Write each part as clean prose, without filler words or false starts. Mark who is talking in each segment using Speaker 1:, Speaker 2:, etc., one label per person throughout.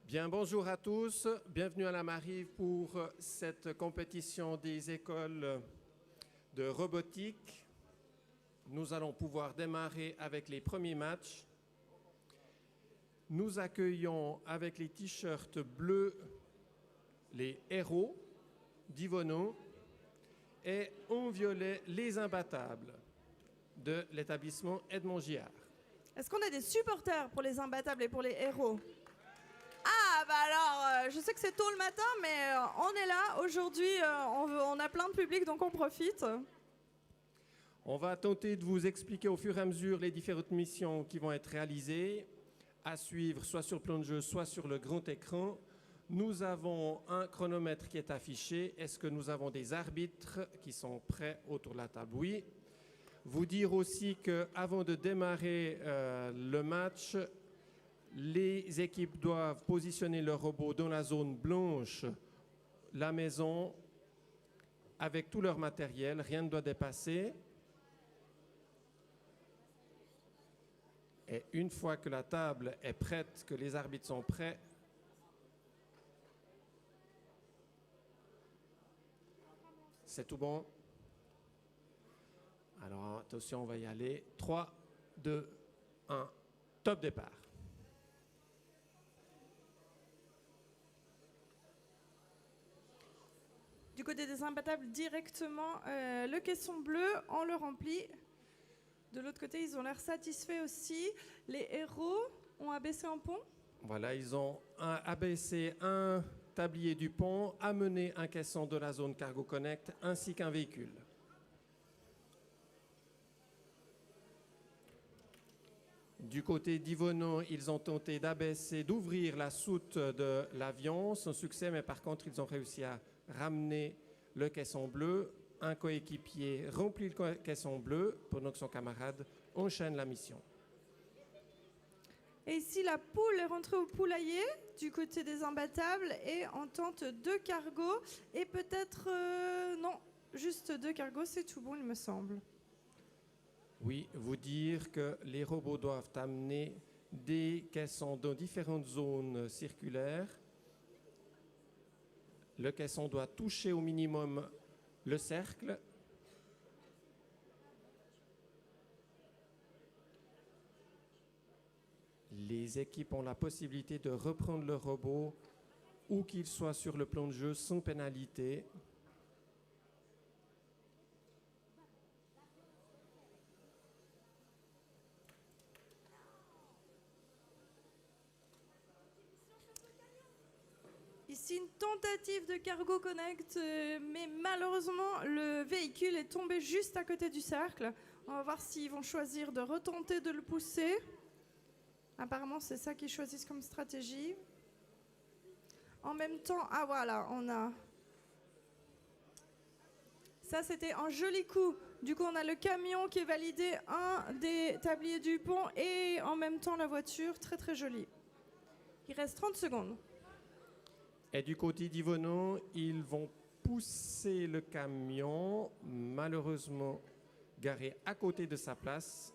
Speaker 1: Bien, bonjour à tous. Bienvenue à la Marive pour cette compétition des écoles de robotique. Nous allons pouvoir démarrer avec les premiers matchs. Nous accueillons avec les t-shirts bleus les héros d'Yvono et en violet les imbattables de l'établissement Edmond Giard.
Speaker 2: Est-ce qu'on a des supporters pour les imbattables et pour les héros? Ah bah alors, je sais que c'est tôt le matin, mais on est là. Aujourd'hui, on a plein de public, donc on profite.
Speaker 1: On va tenter de vous expliquer au fur et à mesure les différentes missions qui vont être réalisées, à suivre soit sur le plan de jeu, soit sur le grand écran. Nous avons un chronomètre qui est affiché. Est-ce que nous avons des arbitres qui sont prêts autour de la table? Oui. Vous dire aussi qu'avant de démarrer le match, les équipes doivent positionner leur robot dans la zone blanche, la maison, avec tout leur matériel. Rien ne doit dépasser. Et une fois que la table est prête, que les arbitres sont prêts, c'est tout bon. Alors attention, on va y aller. 3, 2, 1, top départ.
Speaker 2: Du côté des imbattables, directement, le caisson bleu, on le remplit. De l'autre côté, ils ont l'air satisfaits aussi. Les héros ont abaissé un pont.
Speaker 1: Voilà, ils ont abaissé un tablier du pont, amené un caisson de la zone Cargo Connect, ainsi qu'un véhicule. Du côté d'Yvono, ils ont tenté d'abaisser, d'ouvrir la soute de l'avion, sans succès, mais par contre, ils ont réussi à ramener le caisson bleu. Un coéquipier remplit le caisson bleu pendant que son camarade enchaîne la mission.
Speaker 2: Et ici, la poule est rentrée au poulailler du côté des imbattables et en tente 2 cargos. Et peut-être, non, juste 2 cargos, c'est tout bon, il me semble.
Speaker 1: Oui, vous dire que les robots doivent amener des caissons dans différentes zones circulaires. Le caisson doit toucher au minimum le cercle. Les équipes ont la possibilité de reprendre le robot où qu'il soit sur le plan de jeu sans pénalité.
Speaker 2: Ici, une tentative de Cargo Connect, mais malheureusement, le véhicule est tombé juste à côté du cercle. On va voir s'ils vont choisir de retenter de le pousser. Apparemment, c'est ça qu'ils choisissent comme stratégie. En même temps, ah voilà, on a... Ça, c'était un joli coup. Du coup, on a le camion qui est validé, un des tabliers du pont, et en même temps, la voiture, très très jolie. Il reste 30 secondes.
Speaker 1: Et du côté d'Yvono, ils vont pousser le camion, malheureusement garé à côté de sa place.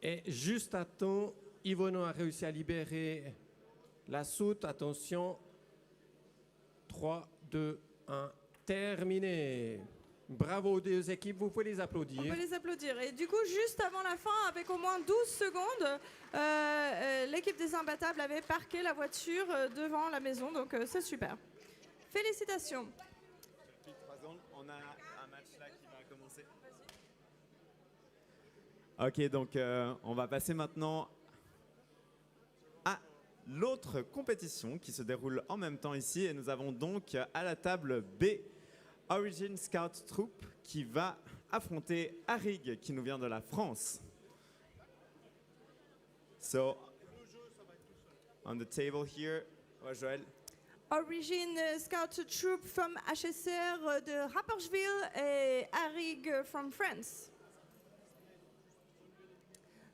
Speaker 1: Et juste à temps, Yvono a réussi à libérer la soute. Attention, 3, 2, 1, terminé. Bravo aux deux équipes, vous pouvez les applaudir.
Speaker 2: On peut les applaudir. Et du coup, juste avant la fin, avec au moins 12 secondes, l'équipe des imbattables avait parqué la voiture devant la maison, donc c'est super. Félicitations.
Speaker 3: Depuis 3 secondes, on a un match là qui va commencer. Ok, donc on va passer maintenant à l'autre compétition qui se déroule en même temps ici. Et nous avons donc à la table B, Origin Scout Troop qui va affronter Arig qui nous vient de la France. So, on the table here, ouais, Joël.
Speaker 2: Origin Scout Troop from HSR de Rapperswil et Arig from France.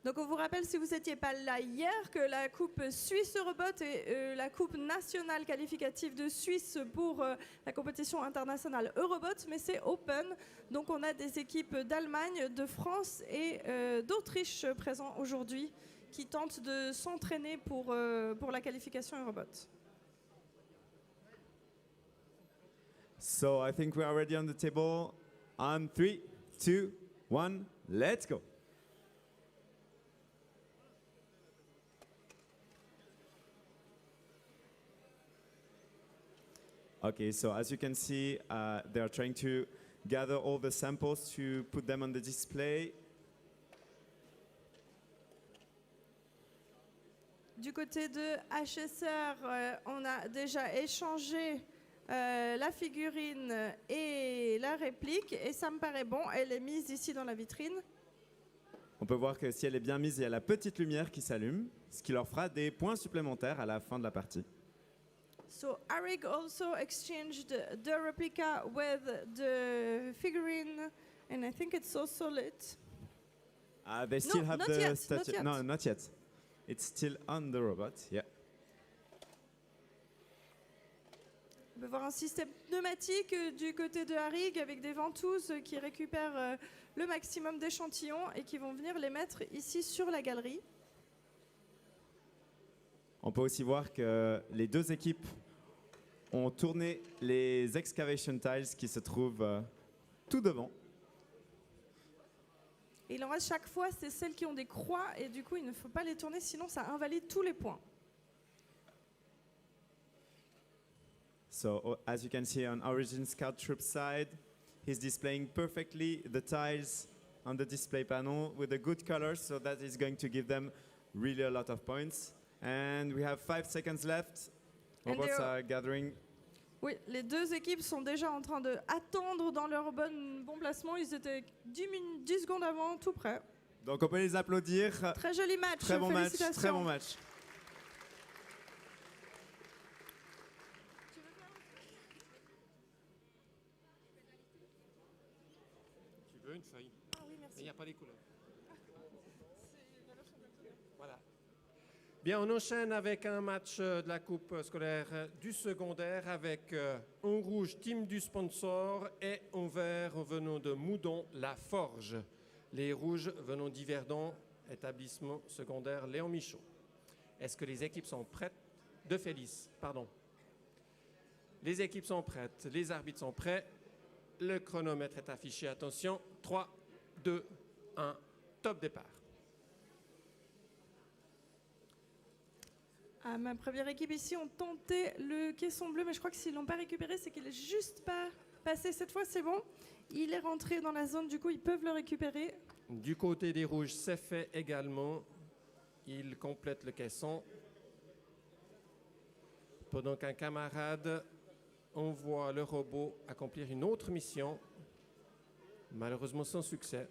Speaker 2: Donc on vous rappelle, si vous n'étiez pas là hier, que la Coupe Suisse Eurobot est la Coupe nationale qualificative de Suisse pour la compétition internationale Eurobot, mais c'est open. Donc on a des équipes d'Allemagne, de France et d'Autriche présents aujourd'hui qui tentent de s'entraîner pour la qualification Eurobot.
Speaker 3: So I think we are ready on the table. On 3, 2, 1, let's go. Okay, so as you can see, they are trying to gather all the samples to put them on the display.
Speaker 2: Du côté de HSR, on a déjà échangé la figurine et la réplique, et ça me paraît bon, elle est mise ici dans la vitrine.
Speaker 3: On peut voir que si elle est bien mise, il y a la petite lumière qui s'allume, ce qui leur fera des points supplémentaires à la fin de la partie.
Speaker 2: So Arig also exchanged the replica with the figurine, and I think it's also lit.
Speaker 3: They still
Speaker 2: No,
Speaker 3: have
Speaker 2: not
Speaker 3: the
Speaker 2: yet,
Speaker 3: statue.
Speaker 2: not yet.
Speaker 3: No, not yet. It's still on the robot. Yeah.
Speaker 2: On peut voir un système pneumatique du côté de Arig avec des ventouses qui récupèrent le maximum d'échantillons et qui vont venir les mettre ici sur la galerie.
Speaker 3: On peut aussi voir que les deux équipes ont tourné les excavation tiles qui se trouvent tout devant.
Speaker 2: Et il en reste chaque fois, c'est celles qui ont des croix et du coup il ne faut pas les tourner sinon ça invalide tous les points.
Speaker 3: So as you can see on Origin Scout Troop side, he's displaying perfectly the tiles on the display panel with a good color, so that is going to give them really a lot of points. And we have 5 seconds left.
Speaker 2: And
Speaker 3: Robots
Speaker 2: they're-
Speaker 3: are gathering.
Speaker 2: Oui, les deux équipes sont déjà en train d'attendre dans leur bon placement. Ils étaient 10 secondes avant, tout près.
Speaker 3: Donc on peut les applaudir.
Speaker 2: Très joli match.
Speaker 3: Très bon match,
Speaker 2: Félicitations.
Speaker 3: très bon match.
Speaker 1: Tu veux une feuille?
Speaker 2: Ah oui, merci.
Speaker 1: Mais il n'y a pas les couleurs. Voilà. Bien, on enchaîne avec un match de la Coupe scolaire du secondaire avec en rouge, team du sponsor, et en vert, venant de Moudon, la Forge. Les rouges venant d'Yverdon, établissement secondaire Léon Michaud. Est-ce que les équipes sont prêtes? De Félix, pardon. Les équipes sont prêtes, les arbitres sont prêts. Le chronomètre est affiché. Attention, 3, 2, 1, top départ.
Speaker 2: Ah, ma première équipe ici ont tenté le caisson bleu, mais je crois que s'ils l'ont pas récupéré, c'est qu'il est juste pas passé. Cette fois, c'est bon. Il est rentré dans la zone, du coup, ils peuvent le récupérer.
Speaker 1: Du côté des rouges, c'est fait également. Il complète le caisson. Pendant qu'un camarade envoie le robot accomplir une autre mission, malheureusement sans succès.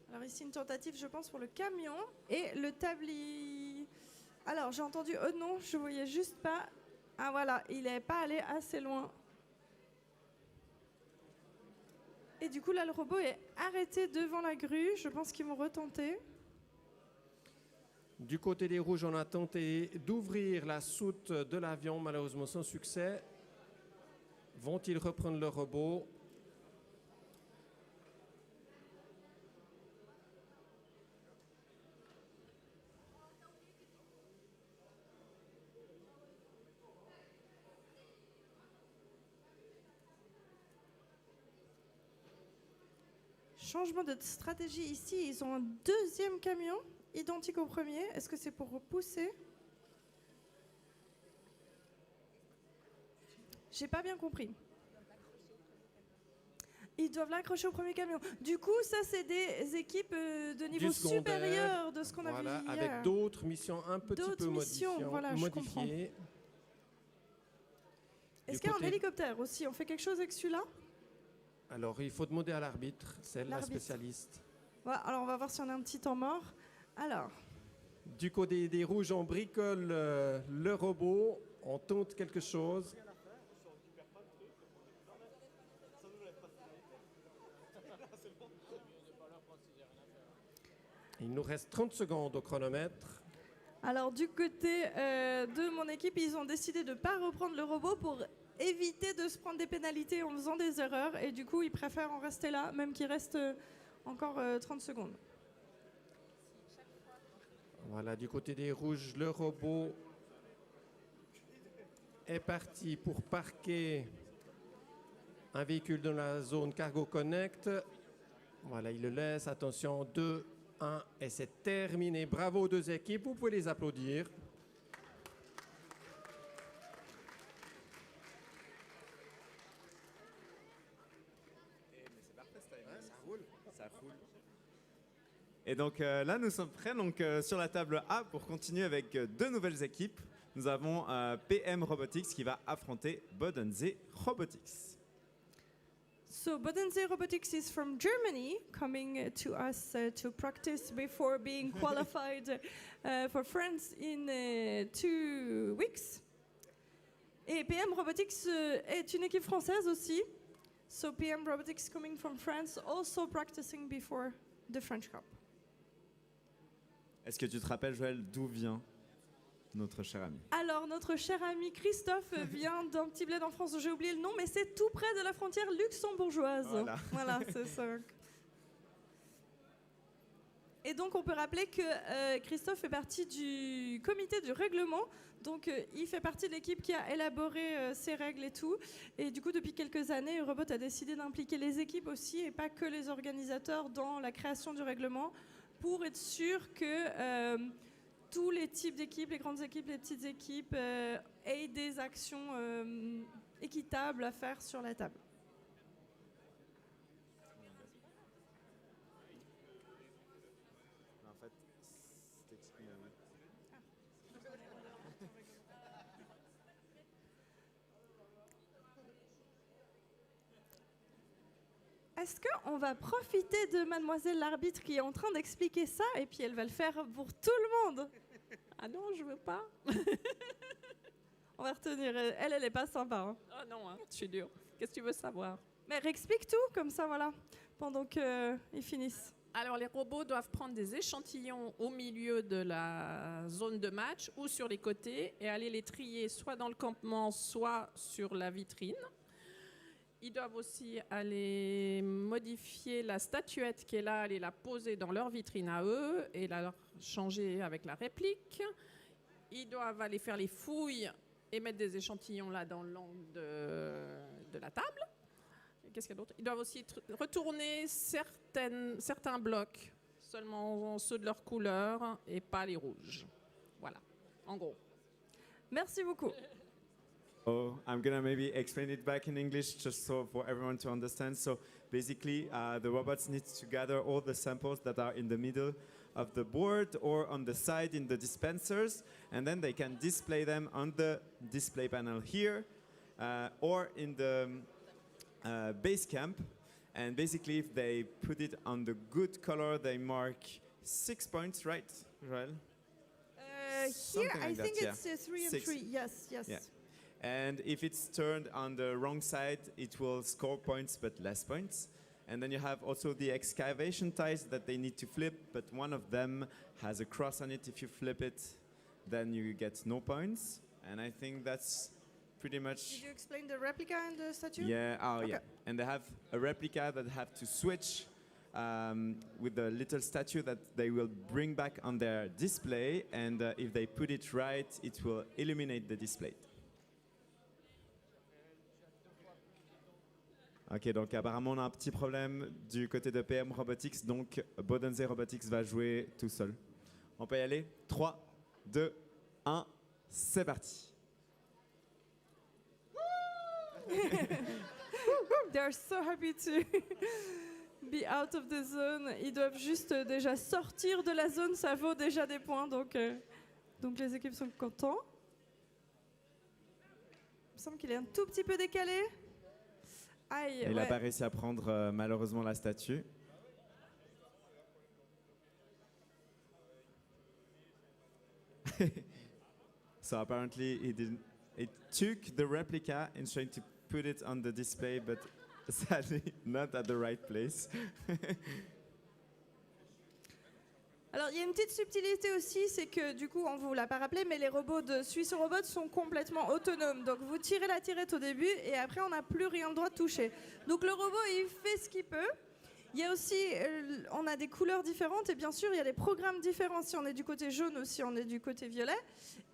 Speaker 2: Alors ici, une tentative, je pense, pour le camion et le tablier. Alors, j'ai entendu « Oh non », je voyais juste pas. Ah voilà, il n'est pas allé assez loin. Et du coup, là, le robot est arrêté devant la grue. Je pense qu'ils vont retenter.
Speaker 1: Du côté des rouges, on a tenté d'ouvrir la soute de l'avion, malheureusement sans succès. Vont-ils reprendre le robot?
Speaker 2: Changement de stratégie ici. Ils ont un deuxième camion, identique au premier. Est-ce que c'est pour repousser? J'ai pas bien compris. Ils doivent l'accrocher au premier camion. Du coup, ça, c'est des équipes de niveau
Speaker 1: secondaire,
Speaker 2: supérieur de ce qu'on a
Speaker 1: Voilà,
Speaker 2: vu hier.
Speaker 1: avec d'autres missions un petit
Speaker 2: D'autres
Speaker 1: peu
Speaker 2: missions, voilà, je
Speaker 1: modifiées.
Speaker 2: Est-ce
Speaker 1: Du
Speaker 2: qu'il y a un
Speaker 1: côté-
Speaker 2: hélicoptère aussi? On fait quelque chose avec celui-là?
Speaker 1: Alors, il faut demander à l'arbitre, c'est la
Speaker 2: L'arbitre.
Speaker 1: spécialiste.
Speaker 2: Voilà, alors on va voir si on a un petit temps mort. Alors,
Speaker 1: Du côté des rouges, on bricole le robot, on tente quelque chose. Il nous reste 30 secondes au chronomètre.
Speaker 2: Alors du côté de mon équipe, ils ont décidé de ne pas reprendre le robot pour éviter de se prendre des pénalités en faisant des erreurs. Et du coup, ils préfèrent en rester là, même qu'il reste encore 30 secondes.
Speaker 1: Voilà, du côté des rouges, le robot est parti pour parquer un véhicule dans la zone Cargo Connect. Voilà, il le laisse. Attention, 2, 1, et c'est terminé. Bravo aux deux équipes, vous pouvez les applaudir.
Speaker 3: Et donc là, nous sommes prêts sur la table A pour continuer avec deux nouvelles équipes. Nous avons PM Robotics qui va affronter Bodense Robotics.
Speaker 2: So Bodense Robotics is from Germany, coming to us to practice before being qualified for France in 2 weeks. Et PM Robotics est une équipe française aussi. So PM Robotics coming from France, also practicing before the French Cup.
Speaker 3: Est-ce que tu te rappelles, Joël, d'où vient notre cher ami?
Speaker 2: Alors, notre cher ami Christophe vient d'un petit bled en France, j'ai oublié le nom, mais c'est tout près de la frontière luxembourgeoise. Voilà, c'est ça. Et donc, on peut rappeler que Christophe fait partie du comité du règlement. Donc, il fait partie de l'équipe qui a élaboré ces règles et tout. Et du coup, depuis quelques années, Eurobot a décidé d'impliquer les équipes aussi et pas que les organisateurs dans la création du règlement pour être sûr que tous les types d'équipes, les grandes équipes, les petites équipes, aient des actions équitables à faire sur la table.
Speaker 3: En fait,
Speaker 2: Est-ce qu'on va profiter de mademoiselle l'arbitre qui est en train d'expliquer ça et puis elle va le faire pour tout le monde?
Speaker 4: Ah non, je veux pas.
Speaker 2: On va retenir. Elle est pas sympa. Hein.
Speaker 4: Oh non, hein, je suis dure. Qu'est-ce que tu veux savoir?
Speaker 2: Mais réexplique tout comme ça, voilà, pendant qu'ils finissent.
Speaker 4: Alors, les robots doivent prendre des échantillons au milieu de la zone de match ou sur les côtés et aller les trier soit dans le campement, soit sur la vitrine. Ils doivent aussi aller modifier la statuette qui est là, aller la poser dans leur vitrine à eux et la changer avec la réplique. Ils doivent aller faire les fouilles et mettre des échantillons là dans l'angle de la table. Qu'est-ce qu'il y a d'autre? Ils doivent aussi retourner certains blocs, seulement ceux de leur couleur et pas les rouges. Voilà, en gros.
Speaker 2: Merci beaucoup.
Speaker 3: Oh, I'm gonna maybe explain it back in English just so for everyone to understand. So basically, the robots need to gather all the samples that are in the middle of the board or on the side in the dispensers, and then they can display them on the display panel here or in the base camp. And basically, if they put it on the good color, they mark 6 points, right, Joël?
Speaker 2: Here,
Speaker 3: Something
Speaker 2: I
Speaker 3: like
Speaker 2: think
Speaker 3: that,
Speaker 2: it's 3 and
Speaker 3: 6.
Speaker 2: 3. Yes, yes.
Speaker 3: Yeah. And if it's turned on the wrong side, it will score points but less points. And then you have also the excavation ties that they need to flip, but one of them has a cross on it. If you flip it, then you get no points. And I think that's pretty much...
Speaker 2: Did you explain the replica and the statue?
Speaker 3: Yeah,
Speaker 2: Okay.
Speaker 3: yeah. And they have a replica that have to switch with the little statue that they will bring back on their display. And if they put it right, it will illuminate the display. Ok, donc apparemment on a un petit problème du côté de PM Robotics, donc Bodense Robotics va jouer tout seul. On peut y aller? 3, 2, 1, c'est parti.
Speaker 2: They're so happy to be out of the zone. Ils doivent juste déjà sortir de la zone, ça vaut déjà des points, donc les équipes sont contents. Il me semble qu'il est un tout petit peu décalé. Aïe,
Speaker 3: Il n'a
Speaker 2: ouais.
Speaker 3: pas réussi à prendre malheureusement la statue. So apparently it took the replica and trying to put it on the display, but sadly not at the right place.
Speaker 2: Alors, il y a une petite subtilité aussi, c'est que du coup, on vous l'a pas rappelé, mais les robots de Swiss Robot sont complètement autonomes. Donc, vous tirez la tirette au début et après, on n'a plus rien le droit de toucher. Donc, le robot, il fait ce qu'il peut. Il y a aussi, on a des couleurs différentes et bien sûr, il y a des programmes différents si on est du côté jaune ou si on est du côté violet.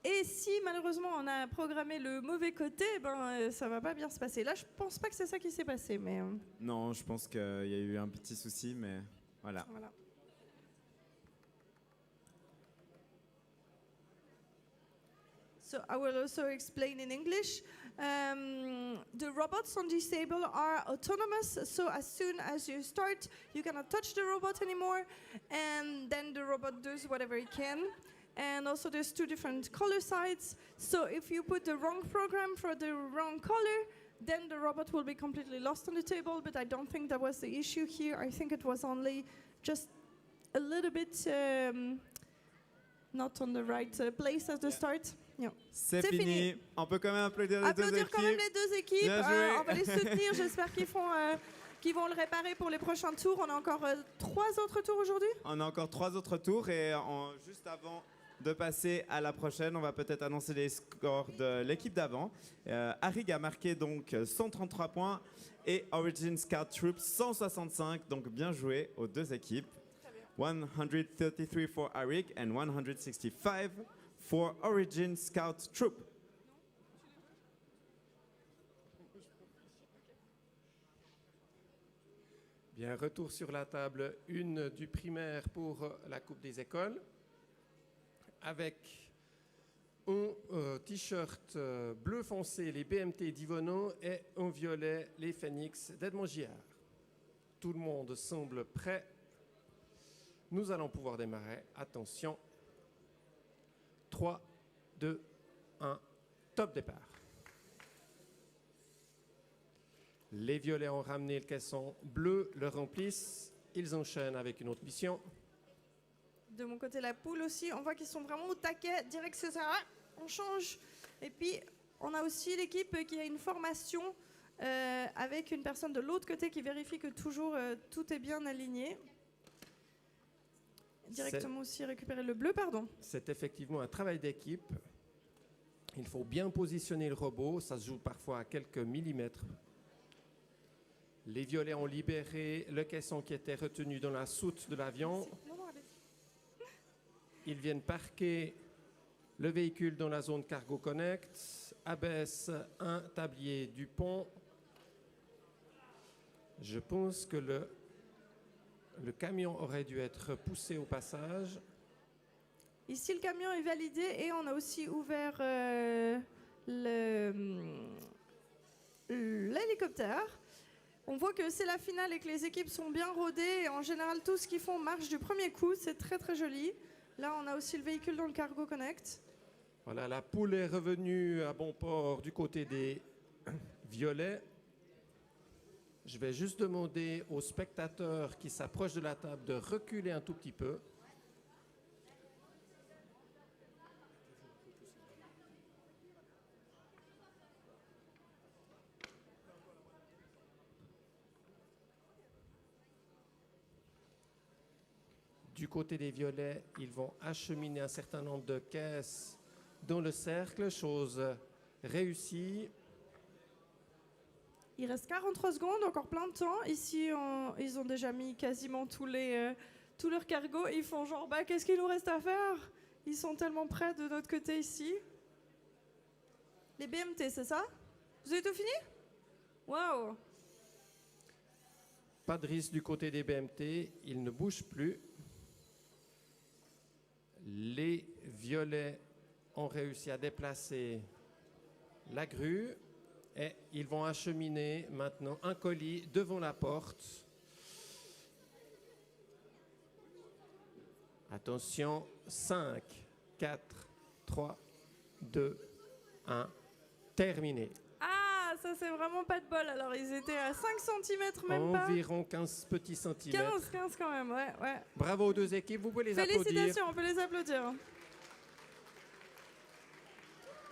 Speaker 2: Et si malheureusement on a programmé le mauvais côté, ben ça va pas bien se passer. Là, je pense pas que c'est ça qui s'est passé, mais
Speaker 3: Non, je pense qu'il y a eu un petit souci, mais voilà.
Speaker 2: voilà. So I will also explain in English. The robots on this table are autonomous, so as soon as you start, you cannot touch the robot anymore, and then the robot does whatever it can. And also there's two different color sides, so if you put the wrong program for the wrong color, then the robot will be completely lost on the table, but I don't think that was the issue here. I think it was only just a little bit not on the right place at the start. Yeah.
Speaker 3: C'est
Speaker 2: C'est
Speaker 3: fini.
Speaker 2: fini.
Speaker 3: On peut quand même applaudir les deux
Speaker 2: Applaudir
Speaker 3: équipes.
Speaker 2: quand même les deux équipes.
Speaker 3: Bien joué.
Speaker 2: On va les soutenir. J'espère qu'ils vont le réparer pour les prochains tours. On a encore 3 autres tours aujourd'hui.
Speaker 3: On a encore 3 autres tours et juste avant de passer à la prochaine, on va peut-être annoncer les scores de l'équipe d'avant. Arig a marqué donc 133 points et Origin Scout Troop 165. Donc bien joué aux deux équipes. 133 for Arig and 165 for Origin Scout Troop.
Speaker 1: Bien, retour sur la table, une du primaire pour la Coupe des écoles, avec un t-shirt bleu foncé, les BMT d'Yvonneau, et un violet, les Phoenix d'Edmond-Giard. Tout le monde semble prêt. Nous allons pouvoir démarrer. Attention. 3, 2, 1, top départ. Les violets ont ramené le caisson bleu, le remplissent. Ils enchaînent avec une autre mission.
Speaker 2: De mon côté, la poule aussi. On voit qu'ils sont vraiment au taquet. Direct, c'est ça. On change. Et puis, on a aussi l'équipe qui a une formation avec une personne de l'autre côté qui vérifie que toujours tout est bien aligné. Directement aussi récupérer le bleu, pardon.
Speaker 1: C'est effectivement un travail d'équipe. Il faut bien positionner le robot. Ça se joue parfois à quelques millimètres. Les violets ont libéré le caisson qui était retenu dans la soute de l'avion. Ils viennent parquer le véhicule dans la zone Cargo Connect, abaissent un tablier du pont. Je pense que le camion aurait dû être poussé au passage.
Speaker 2: Ici, le camion est validé et on a aussi ouvert l'hélicoptère. On voit que c'est la finale et que les équipes sont bien rodées. Et en général, tout ce qu'ils font marche du premier coup. C'est très, très joli. Là, on a aussi le véhicule dans le Cargo Connect.
Speaker 1: Voilà, la poule est revenue à bon port du côté des violets. Je vais juste demander aux spectateurs qui s'approchent de la table de reculer un tout petit peu. Du côté des violets, ils vont acheminer un certain nombre de caisses dans le cercle, chose réussie.
Speaker 2: Il reste 43 secondes, encore plein de temps. Ici, ils ont déjà mis quasiment tout leur cargo. Ils font genre, bah, qu'est-ce qu'il nous reste à faire? Ils sont tellement près de notre côté ici. Les BMT, c'est ça? Vous avez tout fini? Waouh!
Speaker 1: Pas de risque du côté des BMT, ils ne bougent plus. Les violets ont réussi à déplacer la grue et ils vont acheminer maintenant un colis devant la porte. Attention, 5, 4, 3, 2, 1, terminé.
Speaker 2: Ah, ça c'est vraiment pas de bol. Alors ils étaient à 5 cm même pas.
Speaker 1: Environ 15 petits centimètres.
Speaker 2: 15 quand même, ouais.
Speaker 1: Bravo aux deux équipes, vous pouvez les applaudir.
Speaker 2: Félicitations, on peut les applaudir.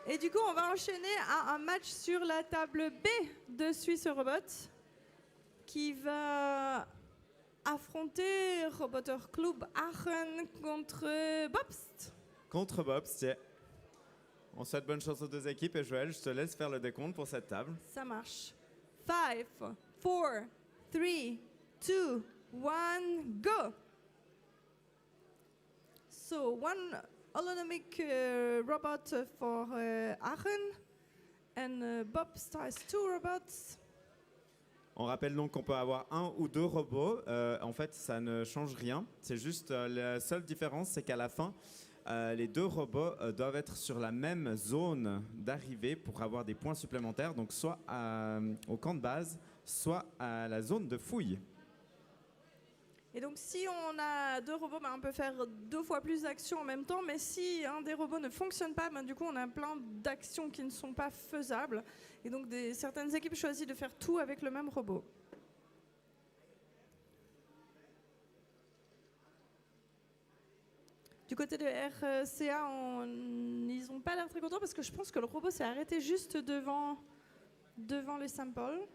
Speaker 2: Et du coup, on va enchaîner à un match sur la table B de Swiss Robot qui va affronter Roboter Club Aachen contre Bobst.
Speaker 3: Contre Bobst, yeah. On souhaite bonne chance aux deux équipes et Joël, je te laisse faire le décompte pour cette table.
Speaker 2: Ça marche. 5, 4, 3, 2, 1, go! So, one holonomic robot for Aachen, and Bobst has 2 robots.
Speaker 3: On rappelle donc qu'on peut avoir 1 ou 2 robots. En fait, ça ne change rien. C'est juste la seule différence, c'est qu'à la fin, les 2 robots doivent être sur la même zone d'arrivée pour avoir des points supplémentaires, donc soit au camp de base, soit à la zone de fouille.
Speaker 2: Et donc si on a 2 robots, on peut faire 2 fois plus d'actions en même temps, mais si un des robots ne fonctionne pas, du coup on a plein d'actions qui ne sont pas faisables. Et donc certaines équipes choisissent de faire tout avec le même robot. Du côté de RCA, ils n'ont pas l'air très contents parce que je pense que le robot s'est arrêté juste devant les samples.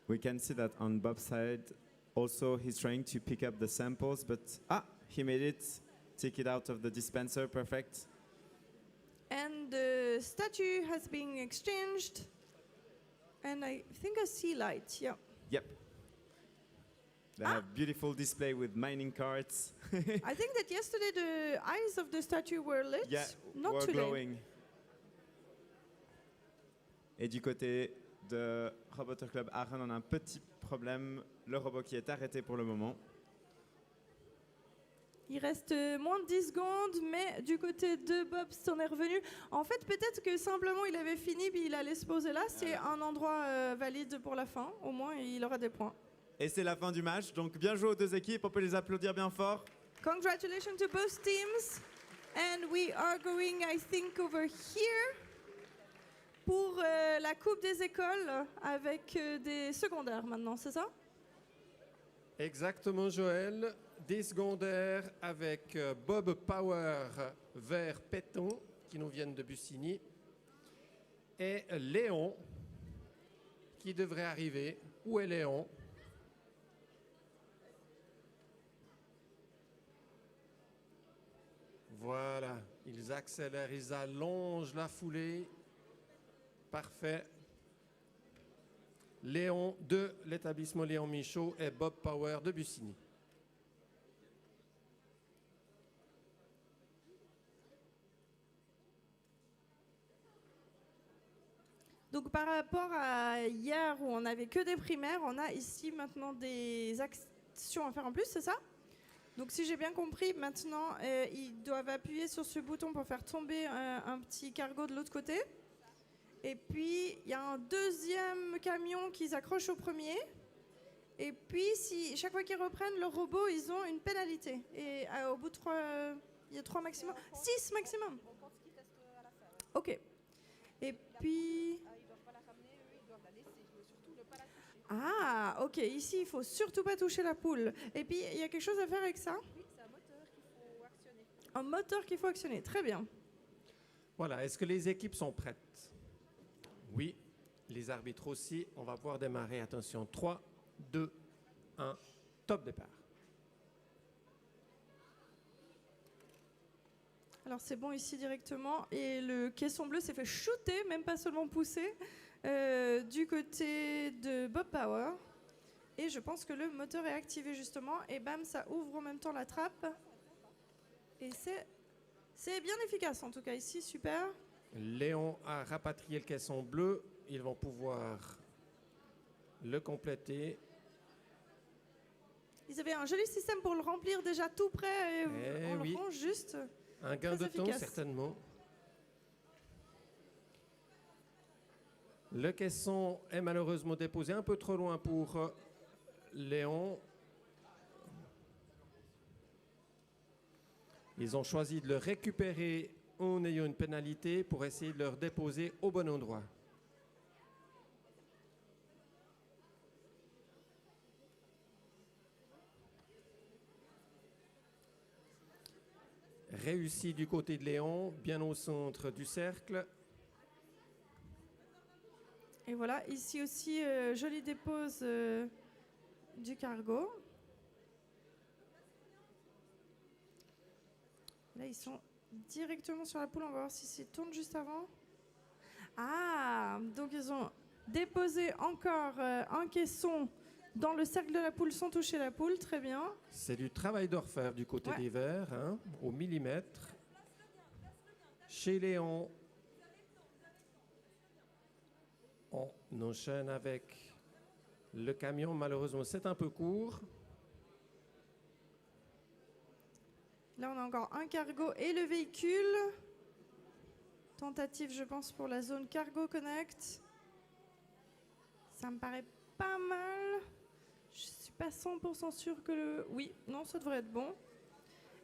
Speaker 3: We can see that on Bob's side, also he's trying to pick up the samples, but he made it, take it out of the dispenser, perfect.
Speaker 2: And the statue has been exchanged, and I think I see light, yeah.
Speaker 3: Yep. They have beautiful display with mining carts.
Speaker 2: I think that yesterday the eyes of the statue were lit,
Speaker 3: Yeah,
Speaker 2: not
Speaker 3: were
Speaker 2: today.
Speaker 3: glowing. Et du côté de Roboter Club Aachen, on a un petit problème. Le robot qui est arrêté pour le moment.
Speaker 2: Il reste moins de 10 secondes, mais du côté de Bobst, on est revenu. En fait, peut-être que simplement il avait fini, puis il allait se poser là. C'est un endroit valide pour la fin. Au moins, il aura des points.
Speaker 3: Et c'est la fin du match, donc bien joué aux deux équipes, on peut les applaudir bien fort.
Speaker 2: Congratulations to both teams. And we are going, I think, over here pour la Coupe des écoles avec des secondaires maintenant, c'est ça?
Speaker 1: Exactement, Joël. Des secondaires avec Bob Power vers Péton, qui nous viennent de Bussigny, et Léon, qui devrait arriver. Où est Léon? Voilà, ils accélèrent, ils allongent la foulée. Parfait. Léon de l'établissement Léon Michaud et Bob Power de Bussigny.
Speaker 2: Donc par rapport à hier où on n'avait que des primaires, on a ici maintenant des actions à faire en plus, c'est ça? Donc si j'ai bien compris, maintenant ils doivent appuyer sur ce bouton pour faire tomber un petit cargo de l'autre côté. Et puis il y a un deuxième camion qu'ils accrochent au premier. Et puis chaque fois qu'ils reprennent le robot, ils ont une pénalité. Et au bout de 3, il y a 3 maximum, 6 maximum. Ok. Et puis... Ah, ok, ici il faut surtout pas toucher la poule. Et puis il y a quelque chose à faire avec ça?
Speaker 5: Oui, c'est un moteur qu'il faut actionner.
Speaker 2: Un moteur qu'il faut actionner, très bien.
Speaker 1: Voilà, est-ce que les équipes sont prêtes? Oui, les arbitres aussi. On va pouvoir démarrer. Attention, 3, 2, 1, top départ.
Speaker 2: Alors c'est bon ici directement. Et le caisson bleu s'est fait shooter, même pas seulement pousser, du côté de Bob Power. Et je pense que le moteur est activé justement. Et bam, ça ouvre en même temps la trappe. Et c'est bien efficace en tout cas ici, super.
Speaker 1: Léon a rapatrié le caisson bleu. Ils vont pouvoir le compléter.
Speaker 2: Ils avaient un joli système pour le remplir déjà tout prêt. Et on
Speaker 1: oui.
Speaker 2: le range juste.
Speaker 1: Un gain
Speaker 2: Très
Speaker 1: de temps,
Speaker 2: efficace.
Speaker 1: certainement. Le caisson est malheureusement déposé un peu trop loin pour Léon. Ils ont choisi de le récupérer en ayant une pénalité pour essayer de le déposer au bon endroit. Réussi du côté de Léon, bien au centre du cercle.
Speaker 2: Et voilà, ici aussi, jolie dépose du cargo. Là, ils sont directement sur la poule. On va voir si ça tourne juste avant. Ah, donc ils ont déposé encore un caisson dans le cercle de la poule sans toucher la poule. Très bien.
Speaker 1: C'est du travail d'orfèvre du côté
Speaker 2: Ouais.
Speaker 1: des verts, hein, au millimètre. Chez Léon, on enchaîne avec le camion. Malheureusement, c'est un peu court.
Speaker 2: Là, on a encore un cargo et le véhicule. Tentative, je pense, pour la zone Cargo Connect. Ça me paraît pas mal. Je suis pas 100% sûre que le... Oui, non, ça devrait être bon.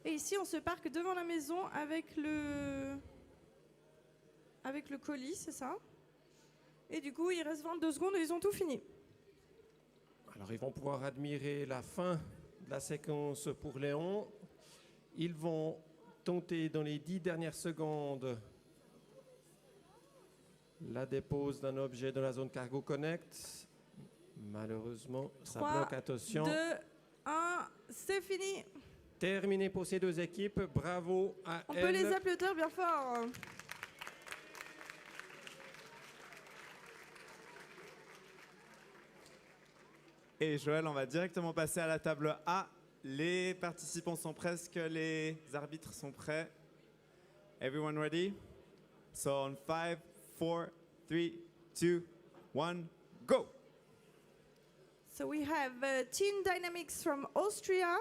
Speaker 2: Et ici, on se parque devant la maison avec le colis, c'est ça. Et du coup, il reste 22 secondes et ils ont tout fini.
Speaker 1: Alors, ils vont pouvoir admirer la fin de la séquence pour Léon. Ils vont tenter dans les 10 dernières secondes la dépose d'un objet dans la zone Cargo Connect. Malheureusement, ça
Speaker 2: 3,
Speaker 1: bloque. Attention.
Speaker 2: 2, 1, c'est fini.
Speaker 1: Terminé pour ces deux équipes. Bravo à
Speaker 2: On
Speaker 1: elles.
Speaker 2: peut les applaudir bien fort.
Speaker 3: Et Joël, on va directement passer à la table A. Les participants sont presque, les arbitres sont prêts. Everyone ready? So on 5, 4, 3, 2, 1, go!
Speaker 2: So we have Team Dynamics from Austria.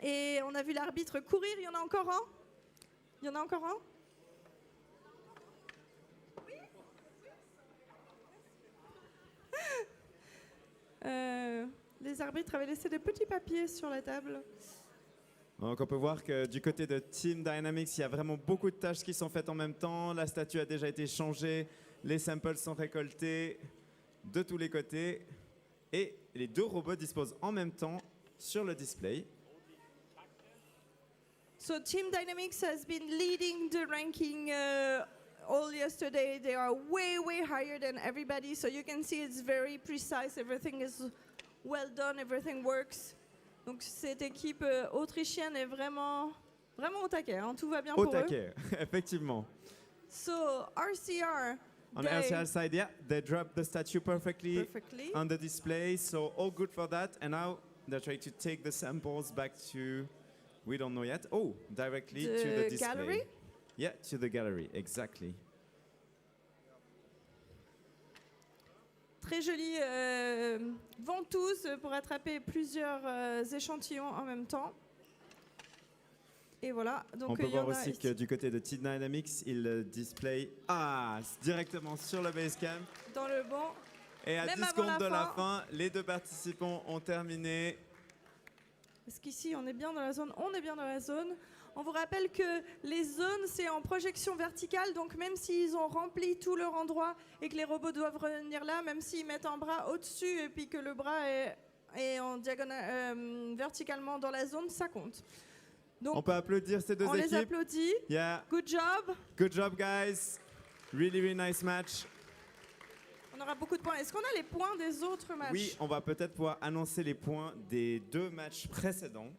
Speaker 2: Et on a vu l'arbitre courir. Il y en a encore un? Il y en a encore un? Les arbitres avaient laissé des petits papiers sur la table.
Speaker 3: Donc on peut voir que du côté de Team Dynamics, il y a vraiment beaucoup de tâches qui sont faites en même temps. La statue a déjà été changée, les samples sont récoltés de tous les côtés et les deux robots disposent en même temps sur le display.
Speaker 2: So Team Dynamics has been leading the ranking all yesterday. They are way higher than everybody. So you can see it's very precise. Everything is well done. Everything works. Donc cette équipe autrichienne est vraiment au taquet. Hein. Tout va bien
Speaker 3: Au
Speaker 2: pour
Speaker 3: taquet, effectivement.
Speaker 2: eux. So RCR.
Speaker 3: On the RCR side, yeah, they dropped the statue perfectly
Speaker 2: perfectly.
Speaker 3: on the display, so all good for that. And now they're trying to take the samples back to, we don't know yet. Oh, directly to the
Speaker 2: The
Speaker 3: display.
Speaker 2: gallery?
Speaker 3: Yeah, to the gallery, exactly.
Speaker 2: Très jolie ventouse pour attraper plusieurs échantillons en même temps. Et voilà. Donc
Speaker 3: On peut
Speaker 2: il y en
Speaker 3: voir
Speaker 2: a
Speaker 3: aussi
Speaker 2: ici.
Speaker 3: que du côté de Team Dynamics, ils display directement sur le basecamp.
Speaker 2: Dans le bon.
Speaker 3: Et à
Speaker 2: Même
Speaker 3: 10
Speaker 2: avant
Speaker 3: secondes
Speaker 2: la
Speaker 3: de la
Speaker 2: fin.
Speaker 3: fin, les deux participants ont terminé.
Speaker 2: Est-ce qu'ici on est bien dans la zone? On est bien dans la zone. On vous rappelle que les zones, c'est en projection verticale, donc même s'ils ont rempli tout leur endroit et que les robots doivent revenir là, même s'ils mettent un bras au-dessus et puis que le bras est en diagonale, verticalement dans la zone, ça compte. Donc
Speaker 3: On peut applaudir ces deux
Speaker 2: on les
Speaker 3: équipes.
Speaker 2: applaudit.
Speaker 3: Yeah,
Speaker 2: Good job.
Speaker 3: good job guys. Really nice match.
Speaker 2: On aura beaucoup de points. Est-ce qu'on a les points des autres matchs?
Speaker 3: Oui, on va peut-être pouvoir annoncer les points des deux matchs précédents.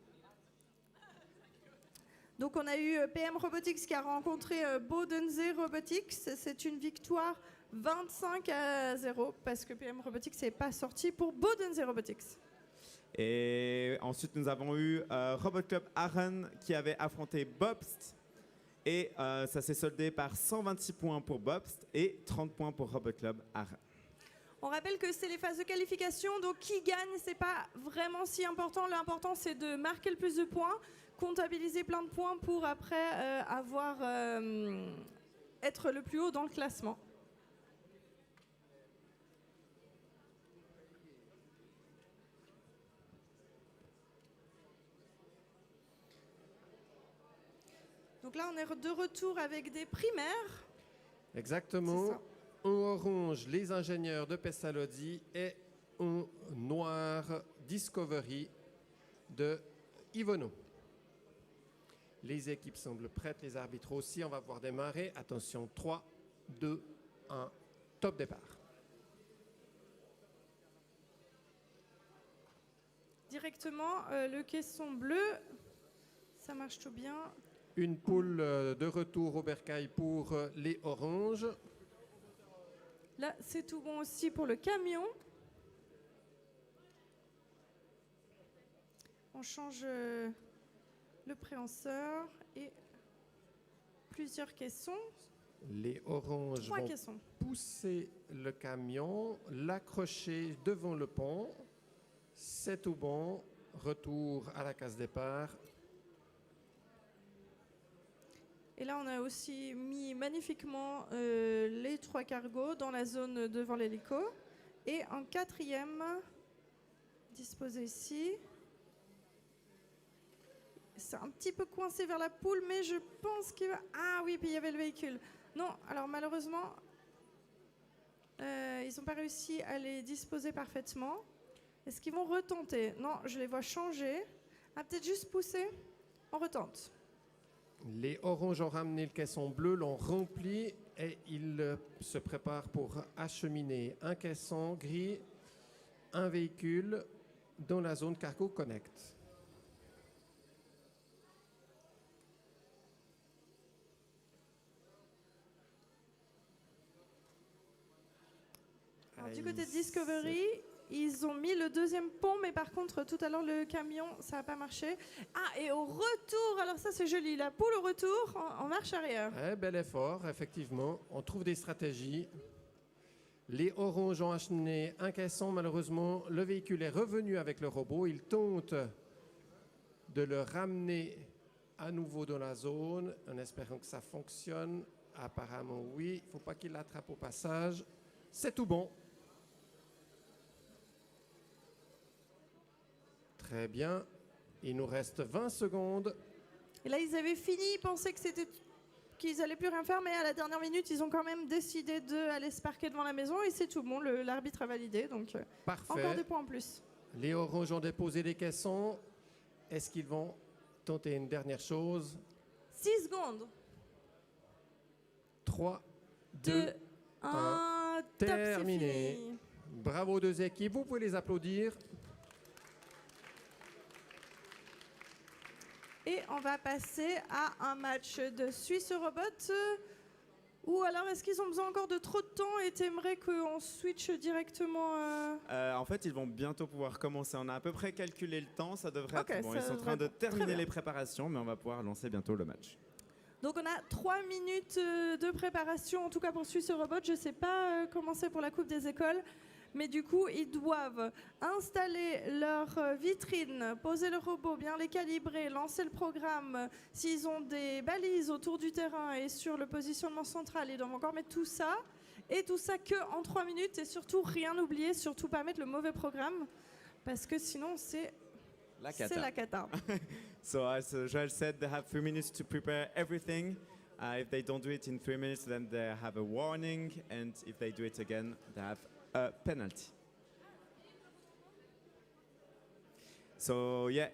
Speaker 2: Donc on a eu PM Robotics qui a rencontré Bodense Robotics. C'est une victoire 25-0 parce que PM Robotics n'est pas sorti pour Bodense Robotics.
Speaker 3: Et ensuite, nous avons eu Robot Club Aachen qui avait affronté Bobst. Et ça s'est soldé par 126 points pour Bobst et 30 points pour Robot Club Aachen.
Speaker 2: On rappelle que c'est les phases de qualification, donc qui gagne, c'est pas vraiment si important. L'important, c'est de marquer le plus de points, comptabiliser plein de points pour après être le plus haut dans le classement. Donc là, on est de retour avec des primaires.
Speaker 1: Exactement.
Speaker 2: C'est ça.
Speaker 1: En orange, les ingénieurs de Pestalozzi et en noir, Discovery de Ivono. Les équipes semblent prêtes, les arbitres aussi. On va pouvoir démarrer. Attention, 3, 2, 1, top départ.
Speaker 2: directement le caisson bleu. Ça marche tout bien.
Speaker 1: Une poule de retour au bercail pour les oranges.
Speaker 2: Là, c'est tout bon aussi pour le camion. On change le préhenseur et plusieurs caissons.
Speaker 1: Les oranges
Speaker 2: 3
Speaker 1: vont
Speaker 2: caissons.
Speaker 1: pousser le camion, l'accrocher devant le pont. C'est tout bon. Retour à la case départ.
Speaker 2: Et là, on a aussi mis magnifiquement les 3 cargos dans la zone devant l'hélico. Et en 4e, disposé ici. C'est un petit peu coincé vers la poule, mais je pense qu'il va... Ah oui, puis il y avait le véhicule. Non, alors malheureusement, ils n'ont pas réussi à les disposer parfaitement. Est-ce qu'ils vont retenter? Non, je les vois changer. Ah, peut-être juste pousser. On retente.
Speaker 1: Les oranges ont ramené le caisson bleu, l'ont rempli et ils se préparent pour acheminer un caisson gris, un véhicule dans la zone Cargo Connect.
Speaker 2: Alors, du côté de Discovery, ils ont mis le 2e pont, mais par contre, tout à l'heure, le camion, ça n'a pas marché. Ah, et au retour, alors ça, c'est joli, la poule au retour, en marche arrière.
Speaker 1: Bel effort, effectivement. On trouve des stratégies. Les oranges ont acheté un caisson. Malheureusement, le véhicule est revenu avec le robot. Ils tentent de le ramener à nouveau dans la zone en espérant que ça fonctionne. Apparemment, oui. Il ne faut pas qu'il l'attrape au passage. C'est tout bon. Très bien. Il nous reste 20 secondes.
Speaker 2: Et là, ils avaient fini, ils pensaient que qu'ils allaient plus rien faire, mais à la dernière minute, ils ont quand même décidé d'aller se parquer devant la maison et c'est tout bon. L'arbitre a validé, donc
Speaker 1: Parfait.
Speaker 2: encore des points en plus.
Speaker 1: Les oranges ont déposé des caissons. Est-ce qu'ils vont tenter une dernière chose?
Speaker 2: 6 secondes.
Speaker 1: 3, 2,
Speaker 2: 1, top, c'est
Speaker 1: terminé.
Speaker 2: fini.
Speaker 1: Bravo aux deux équipes. Vous pouvez les applaudir.
Speaker 2: Et on va passer à un match de Suisse Robot. Ou alors, est-ce qu'ils ont besoin encore de trop de temps et t'aimerais qu'on switch directement
Speaker 3: En fait, ils vont bientôt pouvoir commencer. On a à peu près calculé le temps. Ça devrait
Speaker 2: Ok,
Speaker 3: être bon.
Speaker 2: ça
Speaker 3: Ils sont en
Speaker 2: devrait
Speaker 3: train de
Speaker 2: être très
Speaker 3: terminer
Speaker 2: bien.
Speaker 3: les préparations, mais on va pouvoir lancer bientôt le match.
Speaker 2: Donc on a 3 minutes de préparation, en tout cas pour Suisse Robot. Je ne sais pas comment c'est pour la Coupe des écoles, mais du coup, ils doivent installer leur vitrine, poser le robot, bien les calibrer, lancer le programme. S'ils ont des balises autour du terrain et sur le positionnement central, ils doivent encore mettre tout ça. Et tout ça que en 3 minutes. Et surtout, rien oublier, surtout pas mettre le mauvais programme, parce que sinon, c'est
Speaker 3: La
Speaker 2: la cata.
Speaker 3: So as Joel said, they have 3 minutes to prepare everything. If they don't do it in 3 minutes, then they have a warning, and if they do it again, they have a penalty. So yeah,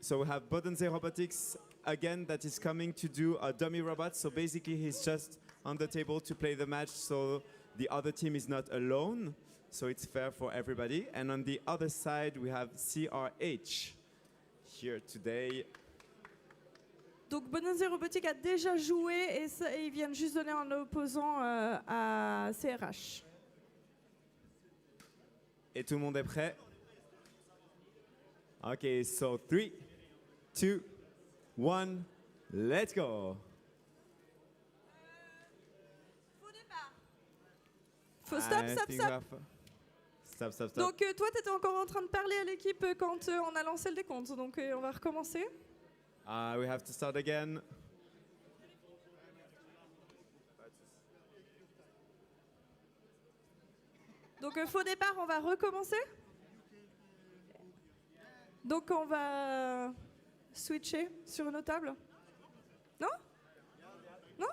Speaker 3: so we have Bodense Robotics again that is coming to do a dummy robot. So basically, he's just on the table to play the match, so the other team is not alone. So it's fair for everybody. And on the other side, we have CRH. Here today.
Speaker 2: Donc Bonanze Robotique a déjà joué et ils viennent juste donner un opposant à CRH.
Speaker 3: Et tout le monde est prêt? Ok, so 3, 2, 1, let's go!
Speaker 2: Faut stop,
Speaker 3: I
Speaker 2: stop,
Speaker 3: think
Speaker 2: stop.
Speaker 3: we have- Stop, stop, stop.
Speaker 2: Donc toi, tu étais encore en train de parler à l'équipe quand on a lancé le décompte. Donc on va recommencer.
Speaker 3: We have to start again.
Speaker 2: Donc faux départ, on va recommencer. Donc on va switcher sur une autre table. Non? Non?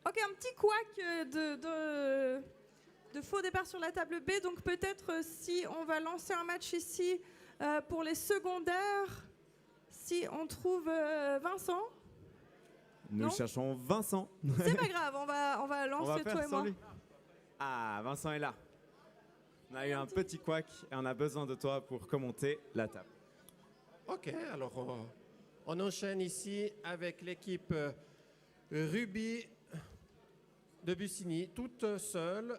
Speaker 2: Ok, un petit couac de faux départ sur la table B. Donc peut-être si on va lancer un match ici pour les secondaires, si on trouve Vincent.
Speaker 3: Nous
Speaker 2: Non.
Speaker 3: cherchons Vincent.
Speaker 2: C'est pas grave, on va
Speaker 3: On va
Speaker 2: lancer
Speaker 3: faire
Speaker 2: toi et
Speaker 3: sans
Speaker 2: moi.
Speaker 3: lui. Ah, Vincent est là. On a eu un petit couac et on a besoin de toi pour commenter la table.
Speaker 1: Ok, alors on enchaîne ici avec l'équipe Ruby de Bussigny, toute seule.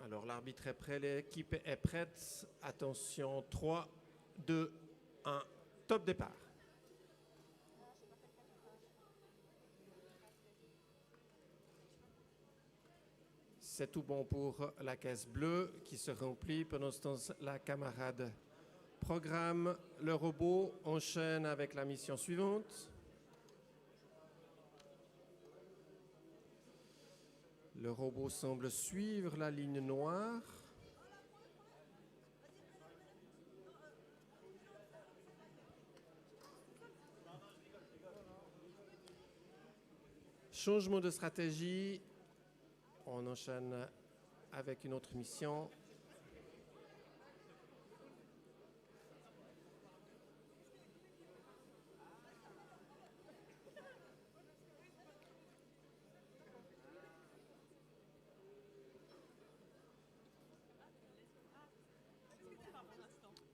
Speaker 1: Alors l'arbitre est prêt, l'équipe est prête. Attention, 3, 2, 1, top départ. C'est tout bon pour la caisse bleue qui se remplit. Pendant ce temps, la camarade programme le robot, enchaîne avec la mission suivante. Le robot semble suivre la ligne noire. Changement de stratégie. On enchaîne avec une autre mission.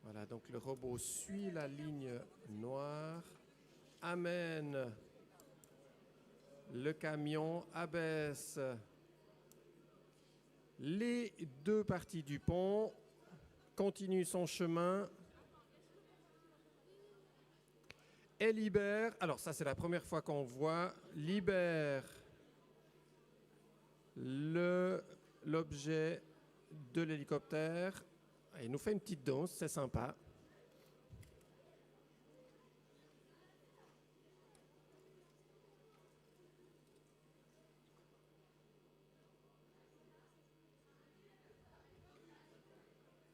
Speaker 1: Voilà, donc le robot suit la ligne noire, amène le camion, abaisse les deux parties du pont, continue son chemin et libère, alors ça c'est la première fois qu'on voit, libère l'objet de l'hélicoptère. Il nous fait une petite danse, c'est sympa.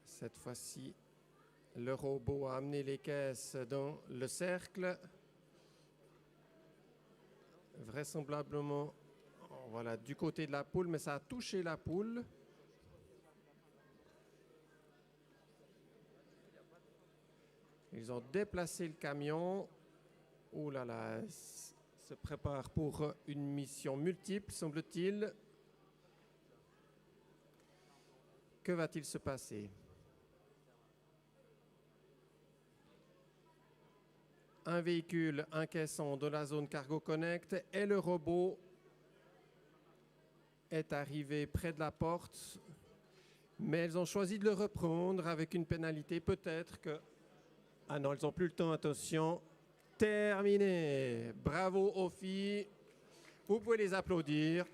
Speaker 1: Cette fois-ci, le robot a amené les caisses dans le cercle. Vraisemblablement, voilà, du côté de la poule, mais ça a touché la poule. Ils ont déplacé le camion. Ouh là là, se prépare pour une mission multiple, semble-t-il. Que va-t-il se passer? Un véhicule encaissant de la zone Cargo Connect et le robot est arrivé près de la porte, mais elles ont choisi de le reprendre avec une pénalité. Peut-être que... Ah non, elles n'ont plus le temps, attention. Terminé. Bravo aux filles. Vous pouvez les applaudir.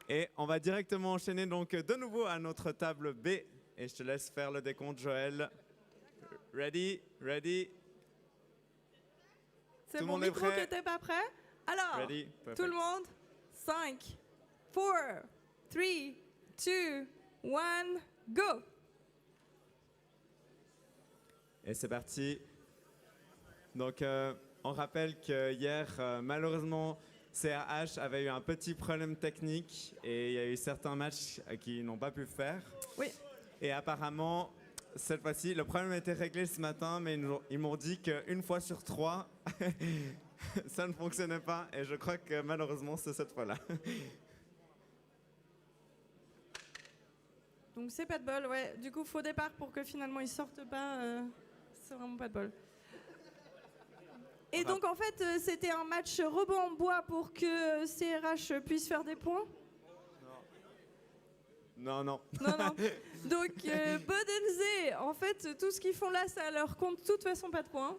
Speaker 3: Et on va directement enchaîner donc de nouveau à notre table B. Et je te laisse faire le décompte, Joël. Ready, ready.
Speaker 2: C'est
Speaker 3: Tout le
Speaker 2: mon
Speaker 3: monde est
Speaker 2: micro
Speaker 3: prêt?
Speaker 2: qui n'était pas prêt. Alors,
Speaker 3: Ready,
Speaker 2: tout
Speaker 3: perfect.
Speaker 2: le monde, 5, 4, 3, 2, 1, go!
Speaker 3: Et c'est parti. Donc, on rappelle que hier, malheureusement, CRH avait eu un petit problème technique et il y a eu certains matchs qui n'ont pas pu faire.
Speaker 2: Oui.
Speaker 3: Et apparemment, cette fois-ci, le problème a été réglé ce matin, mais ils m'ont dit qu'une fois sur 3, ça ne fonctionnait pas. Et je crois que malheureusement, c'est cette fois-là.
Speaker 2: Donc c'est pas de bol, ouais. Du coup, faux départ pour que finalement ils sortent pas. C'est vraiment pas de bol. Et donc en fait, c'était un match rebond en bois pour que CRH puisse faire des points.
Speaker 3: Non, non.
Speaker 2: Non, non. Donc Bodense, en fait, tout ce qu'ils font là, ça leur compte de toute façon pas de points.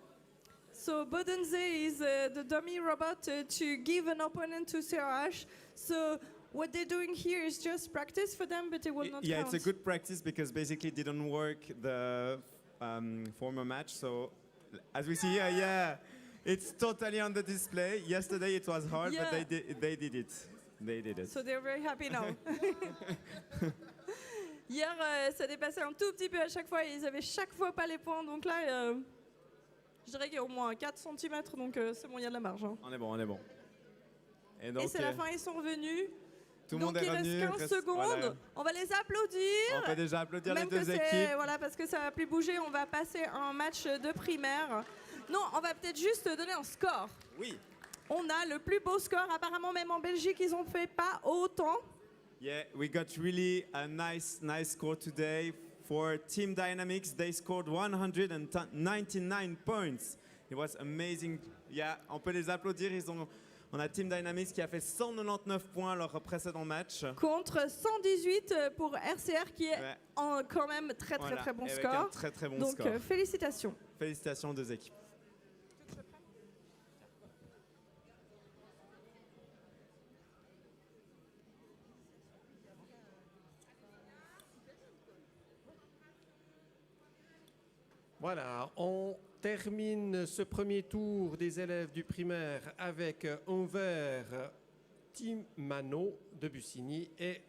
Speaker 2: So Bodense is the dummy robot to give an opponent to CRH. So what they're doing here is just practice for them, but it will not
Speaker 3: Yeah,
Speaker 2: count.
Speaker 3: it's a good practice because basically it didn't work the former match. So as we see here, yeah, it's totally on the display. Yesterday it was hard,
Speaker 2: Yeah.
Speaker 3: but they did it. They did it.
Speaker 2: So they're very happy now. Hier, ça dépassait un tout petit peu à chaque fois. Ils avaient chaque fois pas les points. Donc là, Je dirais qu'il y a au moins 4 cm, donc c'est bon, il y a de la marge. Hein.
Speaker 3: On est bon, on est bon. Et
Speaker 2: Et
Speaker 3: donc,
Speaker 2: c'est la fin, ils sont revenus.
Speaker 3: tout le
Speaker 2: Donc
Speaker 3: monde est
Speaker 2: il
Speaker 3: revenu.
Speaker 2: reste 15 secondes.
Speaker 3: Voilà.
Speaker 2: On va les applaudir.
Speaker 3: On peut déjà applaudir
Speaker 2: Même
Speaker 3: les
Speaker 2: que
Speaker 3: deux
Speaker 2: c'est-
Speaker 3: équipes.
Speaker 2: Voilà, parce que ça va plus bouger, on va passer à un match de primaire. Non, on va peut-être juste donner un score.
Speaker 3: Oui.
Speaker 2: On a le plus beau score. Apparemment, même en Belgique, ils ont fait pas autant.
Speaker 3: Yeah, we got really a nice score today for Team Dynamics. They scored 199 points. It was amazing. Yeah, on peut les applaudir. On a Team Dynamics qui a fait 199 points lors précédent match.
Speaker 2: Contre 118 pour RCR, qui est
Speaker 3: Ouais,
Speaker 2: quand même très
Speaker 3: voilà,
Speaker 2: très bon
Speaker 3: avec
Speaker 2: score.
Speaker 3: un très très bon
Speaker 2: Donc
Speaker 3: score.
Speaker 2: félicitations.
Speaker 3: Félicitations aux deux équipes.
Speaker 1: Voilà, on termine ce premier tour des élèves du primaire avec en vert Team Mano de Bussigny et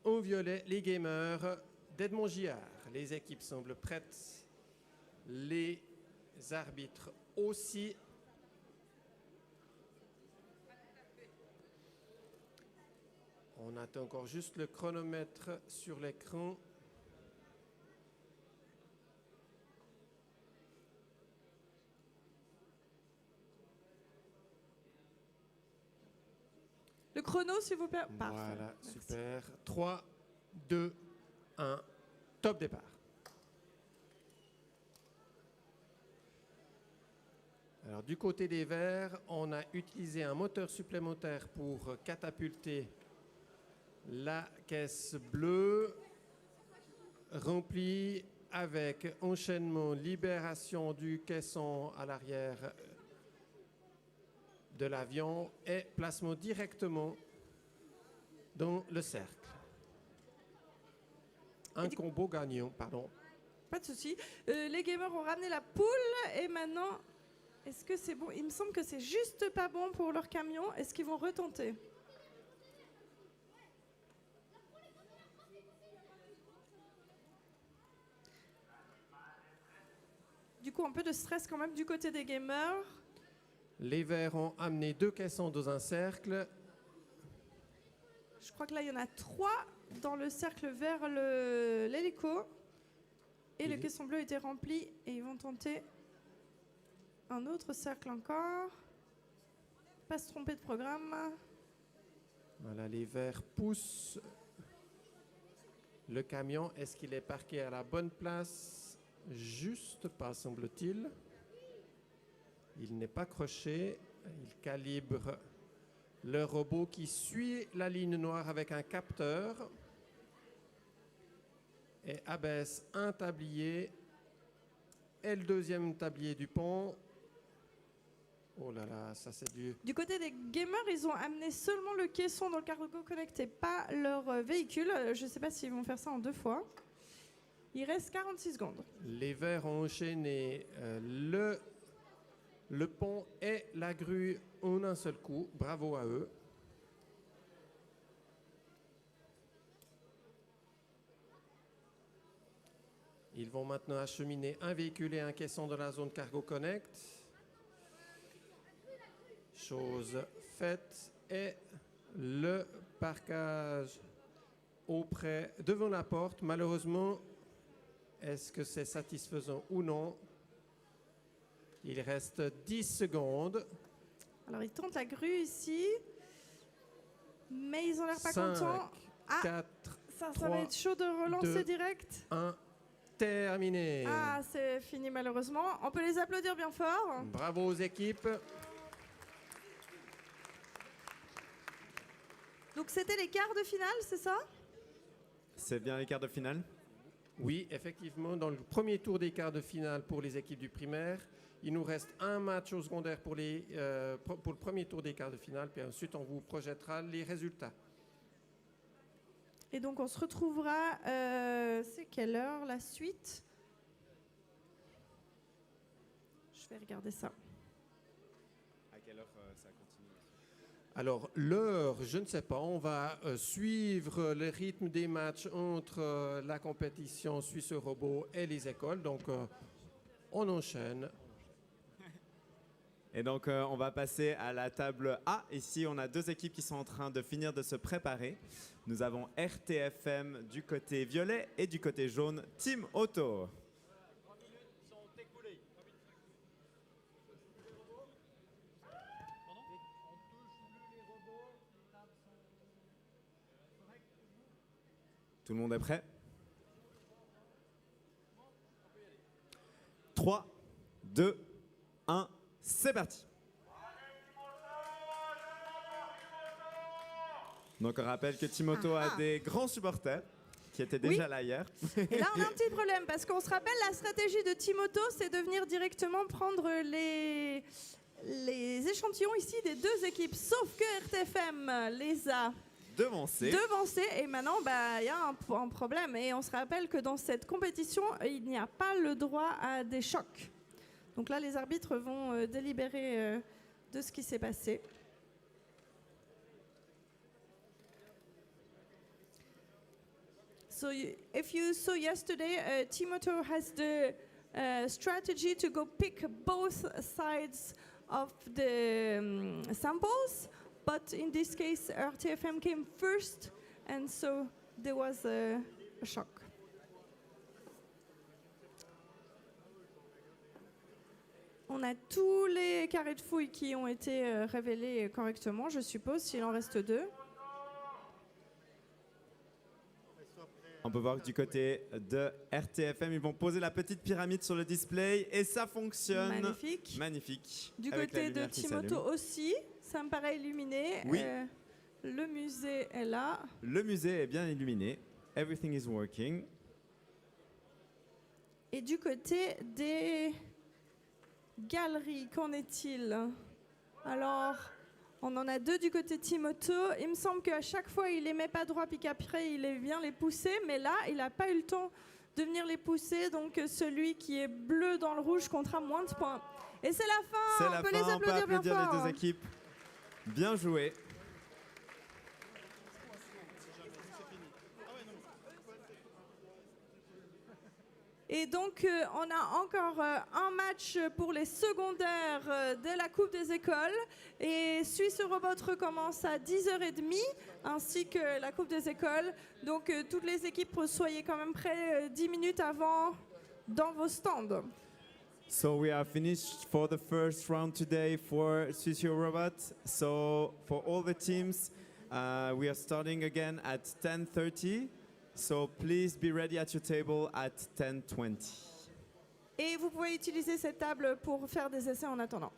Speaker 1: en violet les gamers d'Edmond Giard. Les équipes semblent prêtes, les arbitres aussi. On attend encore juste le chronomètre sur l'écran.
Speaker 2: Le chrono, s'il vous plaît. Parfait.
Speaker 1: Voilà,
Speaker 2: Merci.
Speaker 1: super. 3, 2, 1, top départ. Alors, du côté des Verts, on a utilisé un moteur supplémentaire pour catapulter la caisse bleue, remplie avec enchaînement, libération du caisson à l'arrière de l'avion et placement directement dans le cercle. Un combo gagnant, pardon.
Speaker 2: Pas de souci. Les gamers ont ramené la poule et maintenant, est-ce que c'est bon? Il me semble que c'est juste pas bon pour leur camion. Est-ce qu'ils vont retenter? Du coup, un peu de stress quand même du côté des gamers.
Speaker 1: Les Verts ont amené 2 caissons dans un cercle.
Speaker 2: Je crois que là, il y en a 3 dans le cercle vers l'hélico. Et le
Speaker 1: Oui.
Speaker 2: caisson bleu était rempli et ils vont tenter un autre cercle encore. Pas se tromper de programme.
Speaker 1: Voilà, les Verts poussent le camion. Est-ce qu'il est parqué à la bonne place? Juste pas, semble-t-il. Il n'est pas croché. Il calibre le robot qui suit la ligne noire avec un capteur et abaisse un tablier et le deuxième tablier du pont. Oh là là, ça c'est du...
Speaker 2: Du côté des gamers, ils ont amené seulement le caisson dans le cargo connecté, pas leur véhicule. Je ne sais pas s'ils vont faire ça en 2 fois. Il reste 46 secondes.
Speaker 1: Les Verts ont enchaîné le pont et la grue en un seul coup. Bravo à eux. Ils vont maintenant acheminer un véhicule et un caisson dans la zone Cargo Connect. Chose faite. Et le parquage devant la porte. Malheureusement, est-ce que c'est satisfaisant ou non? Il reste 10 secondes.
Speaker 2: Alors, ils tentent la grue ici. Mais ils ont l'air pas
Speaker 1: 5,
Speaker 2: contents. Ah,
Speaker 1: 4,
Speaker 2: ça
Speaker 1: 3,
Speaker 2: va être chaud de relancer
Speaker 1: 2,
Speaker 2: direct.
Speaker 1: 1. Terminé.
Speaker 2: Ah, c'est fini malheureusement. On peut les applaudir bien fort.
Speaker 1: Bravo aux équipes.
Speaker 2: Donc, c'était les quarts de finale, c'est ça?
Speaker 3: C'est bien les quarts de finale.
Speaker 1: Oui, effectivement, dans le premier tour des quarts de finale pour les équipes du primaire, il nous reste un match au secondaire pour le premier tour des quarts de finale, puis ensuite on vous projettera les résultats.
Speaker 2: Et donc, on se retrouvera. C'est quelle heure la suite? Je vais regarder ça.
Speaker 3: À quelle heure ça continue?
Speaker 1: Alors, l'heure, je ne sais pas, on va suivre le rythme des matchs entre la compétition Suisse Robot et les écoles, donc on enchaîne.
Speaker 3: Et donc, on va passer à la table A. Ici, on a deux équipes qui sont en train de finir de se préparer. Nous avons RTFM du côté violet et du côté jaune, Team Auto. Tout le monde est prêt? 3, 2, 1, c'est parti. Donc on rappelle que Timoto a des grands supporters qui étaient déjà là hier.
Speaker 2: Et là, on a un petit problème parce qu'on se rappelle, la stratégie de Timoto, c'est de venir directement prendre les échantillons ici des deux équipes. Sauf que RTFM les a
Speaker 3: Devancés.
Speaker 2: et maintenant, il y a un problème. Et on se rappelle que dans cette compétition, il n'y a pas le droit à des chocs. Donc là, les arbitres vont délibérer de ce qui s'est passé. So if you saw yesterday, Timoto has the strategy to go pick both sides of the samples, but in this case, RTFM came first, and so there was a shock. On a tous les carrés de fouille qui ont été révélés correctement, je suppose, s'il en reste 2.
Speaker 3: On peut voir que du côté de RTFM, ils vont poser la petite pyramide sur le display et ça fonctionne.
Speaker 2: Magnifique.
Speaker 3: Magnifique.
Speaker 2: Du
Speaker 3: avec la
Speaker 2: côté de
Speaker 3: lumière qui
Speaker 2: Timoto
Speaker 3: s'allume.
Speaker 2: aussi, ça me paraît illuminé.
Speaker 3: Oui.
Speaker 2: Le musée est là.
Speaker 3: Le musée est bien illuminé. Everything is working.
Speaker 2: Et du côté des galeries, qu'en est-il? Alors, on en a 2 du côté de Timoto. Il me semble qu'à chaque fois, il les met pas droit, puis qu'après, il vient les pousser. Mais là, il n'a pas eu le temps de venir les pousser. Donc, celui qui est bleu dans le rouge comptera moins de points. Et c'est la fin.
Speaker 3: C'est
Speaker 2: On
Speaker 3: la
Speaker 2: peut
Speaker 3: fin,
Speaker 2: les
Speaker 3: on peut
Speaker 2: applaudir bien
Speaker 3: applaudir
Speaker 2: fort.
Speaker 3: les deux équipes. Bien joué.
Speaker 2: Et donc, on a encore un match pour les secondaires de la Coupe des écoles. Et Suisse Robot recommence à 10h30, ainsi que la Coupe des écoles. Donc, toutes les équipes, soyez quand même prêts 10 minutes avant dans vos stands.
Speaker 3: So we are finished for the first round today for Susio Robot. So for all the teams, we are starting again at 10:30. So please be ready at your table at 10:20.
Speaker 2: Et vous pouvez utiliser cette table pour faire des essais en attendant.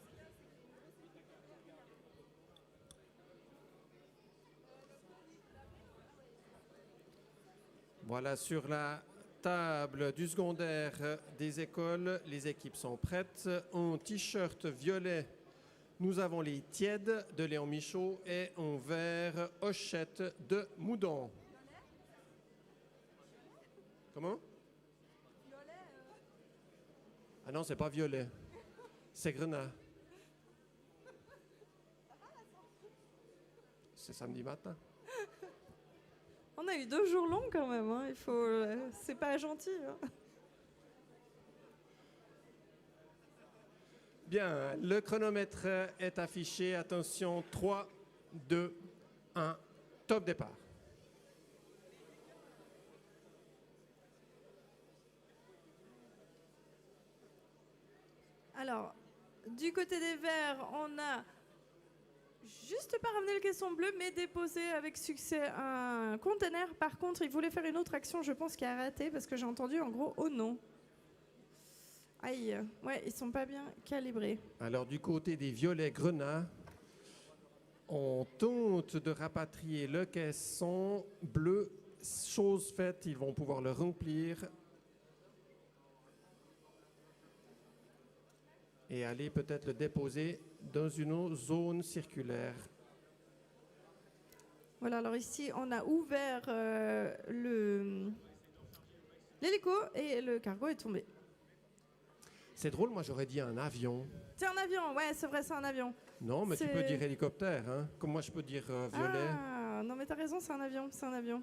Speaker 1: Voilà, sur la table du secondaire des écoles, les équipes sont prêtes. En t-shirt violet, nous avons les Tièdes de Léon Michaud et en vert, Hochette de Moudon. Comment? Ah non, c'est pas violet. C'est grenat. C'est samedi matin.
Speaker 2: On a eu 2 jours longs quand même. Hein. Il faut, c'est pas gentil. Hein.
Speaker 1: Bien, le chronomètre est affiché. Attention, 3, 2, 1, top départ.
Speaker 2: Alors, du côté des verts, on a juste pas ramené le caisson bleu, mais déposé avec succès un conteneur. Par contre, il voulait faire une autre action, je pense qu'il a raté, parce que j'ai entendu en gros « oh non ». Aïe, ouais, ils sont pas bien calibrés.
Speaker 1: Alors, du côté des violets grenats, on tente de rapatrier le caisson bleu. Chose faite, ils vont pouvoir le remplir et aller peut-être le déposer dans une zone circulaire.
Speaker 2: Voilà, alors ici, on a ouvert l'hélico et le cargo est tombé.
Speaker 1: C'est drôle, moi j'aurais dit un avion.
Speaker 2: C'est un avion, ouais, c'est vrai, c'est un avion.
Speaker 1: Non, mais tu
Speaker 2: C'est-
Speaker 1: peux dire hélicoptère, hein? Comme moi je peux dire violet.
Speaker 2: Ah, non mais t'as raison, c'est un avion, c'est un avion.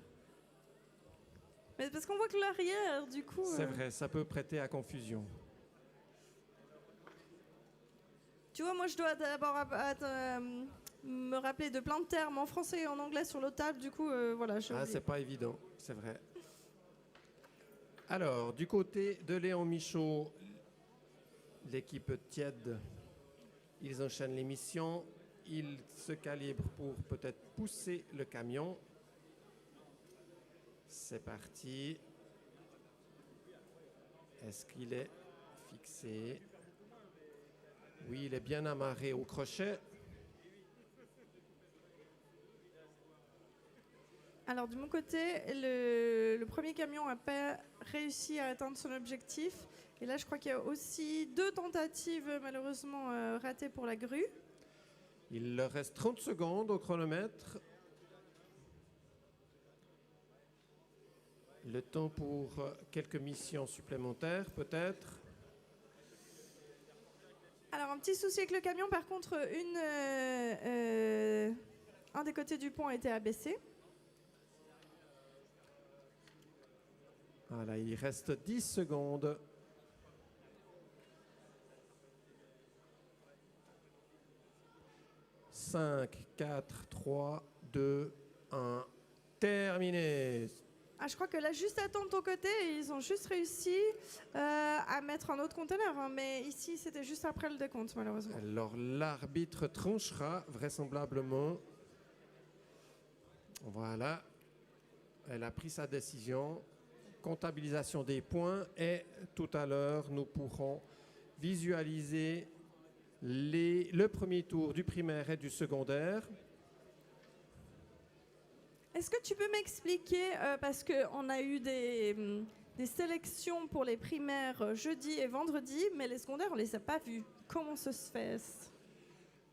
Speaker 2: Mais parce qu'on voit que l'arrière, du coup...
Speaker 1: C'est vrai, ça peut prêter à confusion.
Speaker 2: Tu vois, moi, je dois d'abord me rappeler de plein de termes en français et en anglais sur l'autre table. Du coup, voilà, j'ai
Speaker 1: Ah,
Speaker 2: oublié.
Speaker 1: c'est pas évident, c'est vrai. Alors, du côté de Léon Michaud, l'équipe tiède, ils enchaînent les missions. Ils se calibrent pour peut-être pousser le camion. C'est parti. Est-ce qu'il est fixé? Oui, il est bien amarré au crochet.
Speaker 2: Alors, de mon côté, le premier camion n'a pas réussi à atteindre son objectif. Et là, je crois qu'il y a aussi 2 tentatives malheureusement ratées pour la grue.
Speaker 1: Il leur reste 30 secondes au chronomètre. Le temps pour quelques missions supplémentaires, peut-être.
Speaker 2: Alors, un petit souci avec le camion, par contre, un des côtés du pont a été abaissé.
Speaker 1: Voilà, il reste 10 secondes. « 5, 4, 3, 2, 1. Terminé.
Speaker 2: Ah, je crois que là, juste à temps de ton côté, ils ont juste réussi à mettre un autre conteneur. Hein, mais ici, c'était juste après le décompte, malheureusement.
Speaker 1: Alors, l'arbitre tranchera vraisemblablement. Voilà. Elle a pris sa décision. Comptabilisation des points. Et tout à l'heure, nous pourrons visualiser le premier tour du primaire et du secondaire.
Speaker 2: Est-ce que tu peux m'expliquer, parce qu'on a eu des sélections pour les primaires jeudi et vendredi, mais les secondaires, on ne les a pas vus. Comment ça se fait?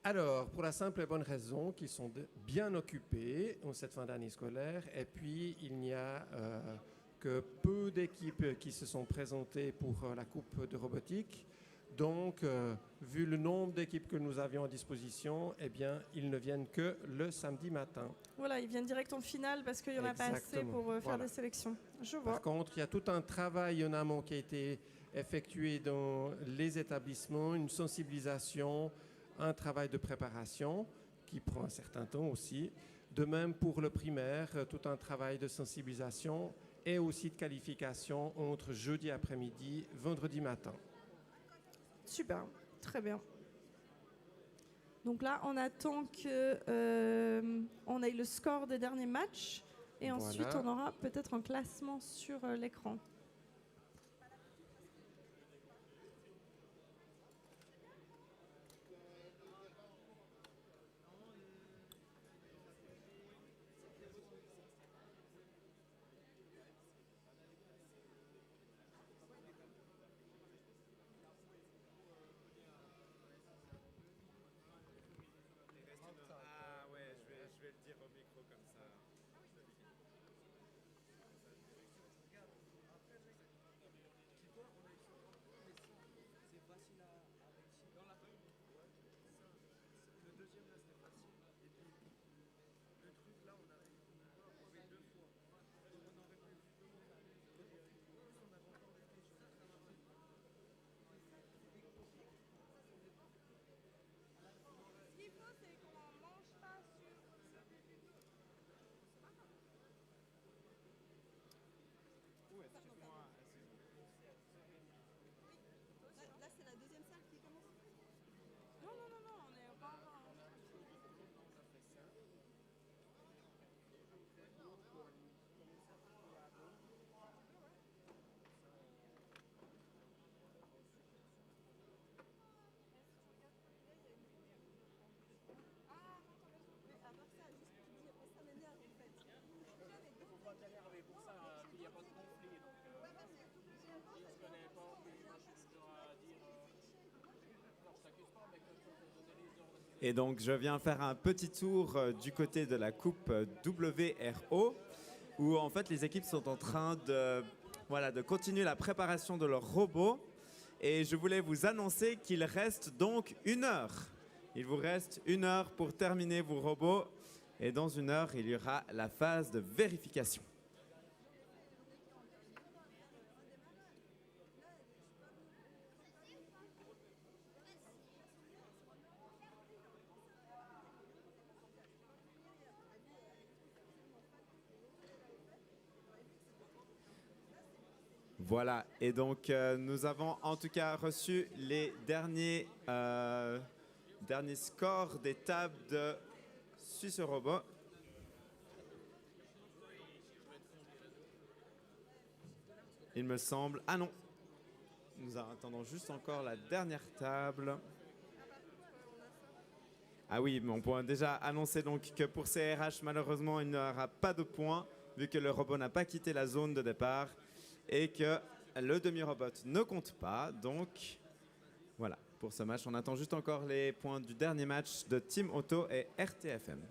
Speaker 1: Alors, pour la simple et bonne raison qu'ils sont bien occupés en cette fin d'année scolaire, et puis il n'y a que peu d'équipes qui se sont présentées pour la Coupe de robotique. Donc, vu le nombre d'équipes que nous avions à disposition, eh bien, ils ne viennent que le samedi matin.
Speaker 2: Voilà, ils viennent direct en finale parce qu'il n'y en a pas assez
Speaker 1: Exactement.
Speaker 2: pour faire
Speaker 1: Voilà.
Speaker 2: des sélections. Je vois.
Speaker 1: Par contre, il y a tout un travail en amont qui a été effectué dans les établissements, une sensibilisation, un travail de préparation qui prend un certain temps aussi. De même pour le primaire, tout un travail de sensibilisation et aussi de qualification entre jeudi après-midi, vendredi matin.
Speaker 2: Super, très bien. Donc là, on attend que on ait le score des derniers matchs et ensuite
Speaker 1: Voilà.
Speaker 2: on aura peut-être un classement sur l'écran.
Speaker 3: Ah ouais, je vais le dire au micro comme ça.
Speaker 5: Là, c'est la deuxième salle qui commence.
Speaker 2: Non, non, non, non, on est pas
Speaker 5: Mais à part ça, juste tu dis après ça m'énerve en fait.
Speaker 6: Faut pas t'énerver pour ça, qu'il n'y a pas de conflit. Donc, il se connaît pas, puis moi je suis toujours à dire. Non, je t'accuse pas, mais quand on donner les ordres.
Speaker 3: Et donc, je viens faire un petit tour du côté de la coupe WRO, où en fait les équipes sont en train de continuer la préparation de leurs robots. Et je voulais vous annoncer qu'il reste donc 1 heure. Il vous reste 1 heure pour terminer vos robots. Et dans 1 heure, il y aura la phase de vérification. Voilà, et donc nous avons en tout cas reçu les derniers scores des tables de Suisse Robot. Il me semble... Ah non, nous attendons juste encore la dernière table. Ah oui, mais on peut déjà annoncer donc que pour CRH, malheureusement, il n'y aura pas de points, vu que le robot n'a pas quitté la zone de départ et que le demi-robot ne compte pas. Donc, voilà, pour ce match, on attend juste encore les points du dernier match de Team Auto et RTFM.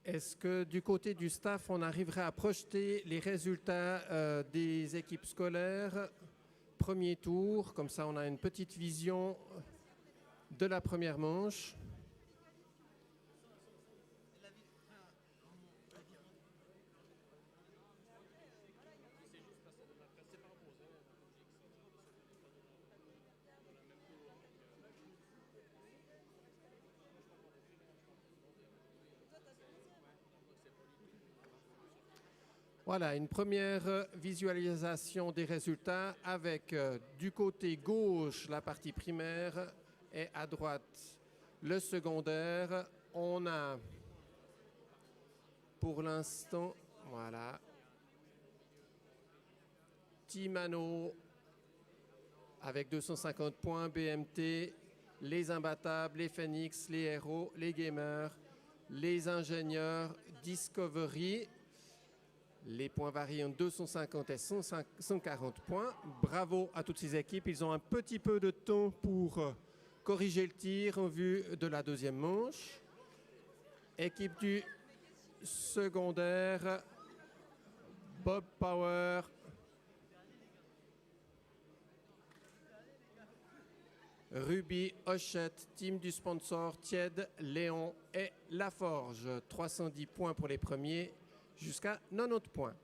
Speaker 1: Est-ce que du côté du staff, on arriverait à projeter les résultats des équipes scolaires premier tour? Comme ça, on a une petite vision de la première manche. Voilà, une première visualisation des résultats avec du côté gauche la partie primaire et à droite le secondaire. On a pour l'instant, voilà, Timano avec 250 points, BMT, les imbattables, les Phoenix, les héros, les gamers, les ingénieurs, Discovery. Les points varient entre 250 et 140 points. Bravo à toutes ces équipes. Ils ont un petit peu de temps pour corriger le tir en vue de la deuxième manche. Équipe du secondaire, Bob Power. Ruby, Hochette, team du sponsor, Tied, Léon et Laforge. 310 points pour les premiers. Jusqu'à 90 points.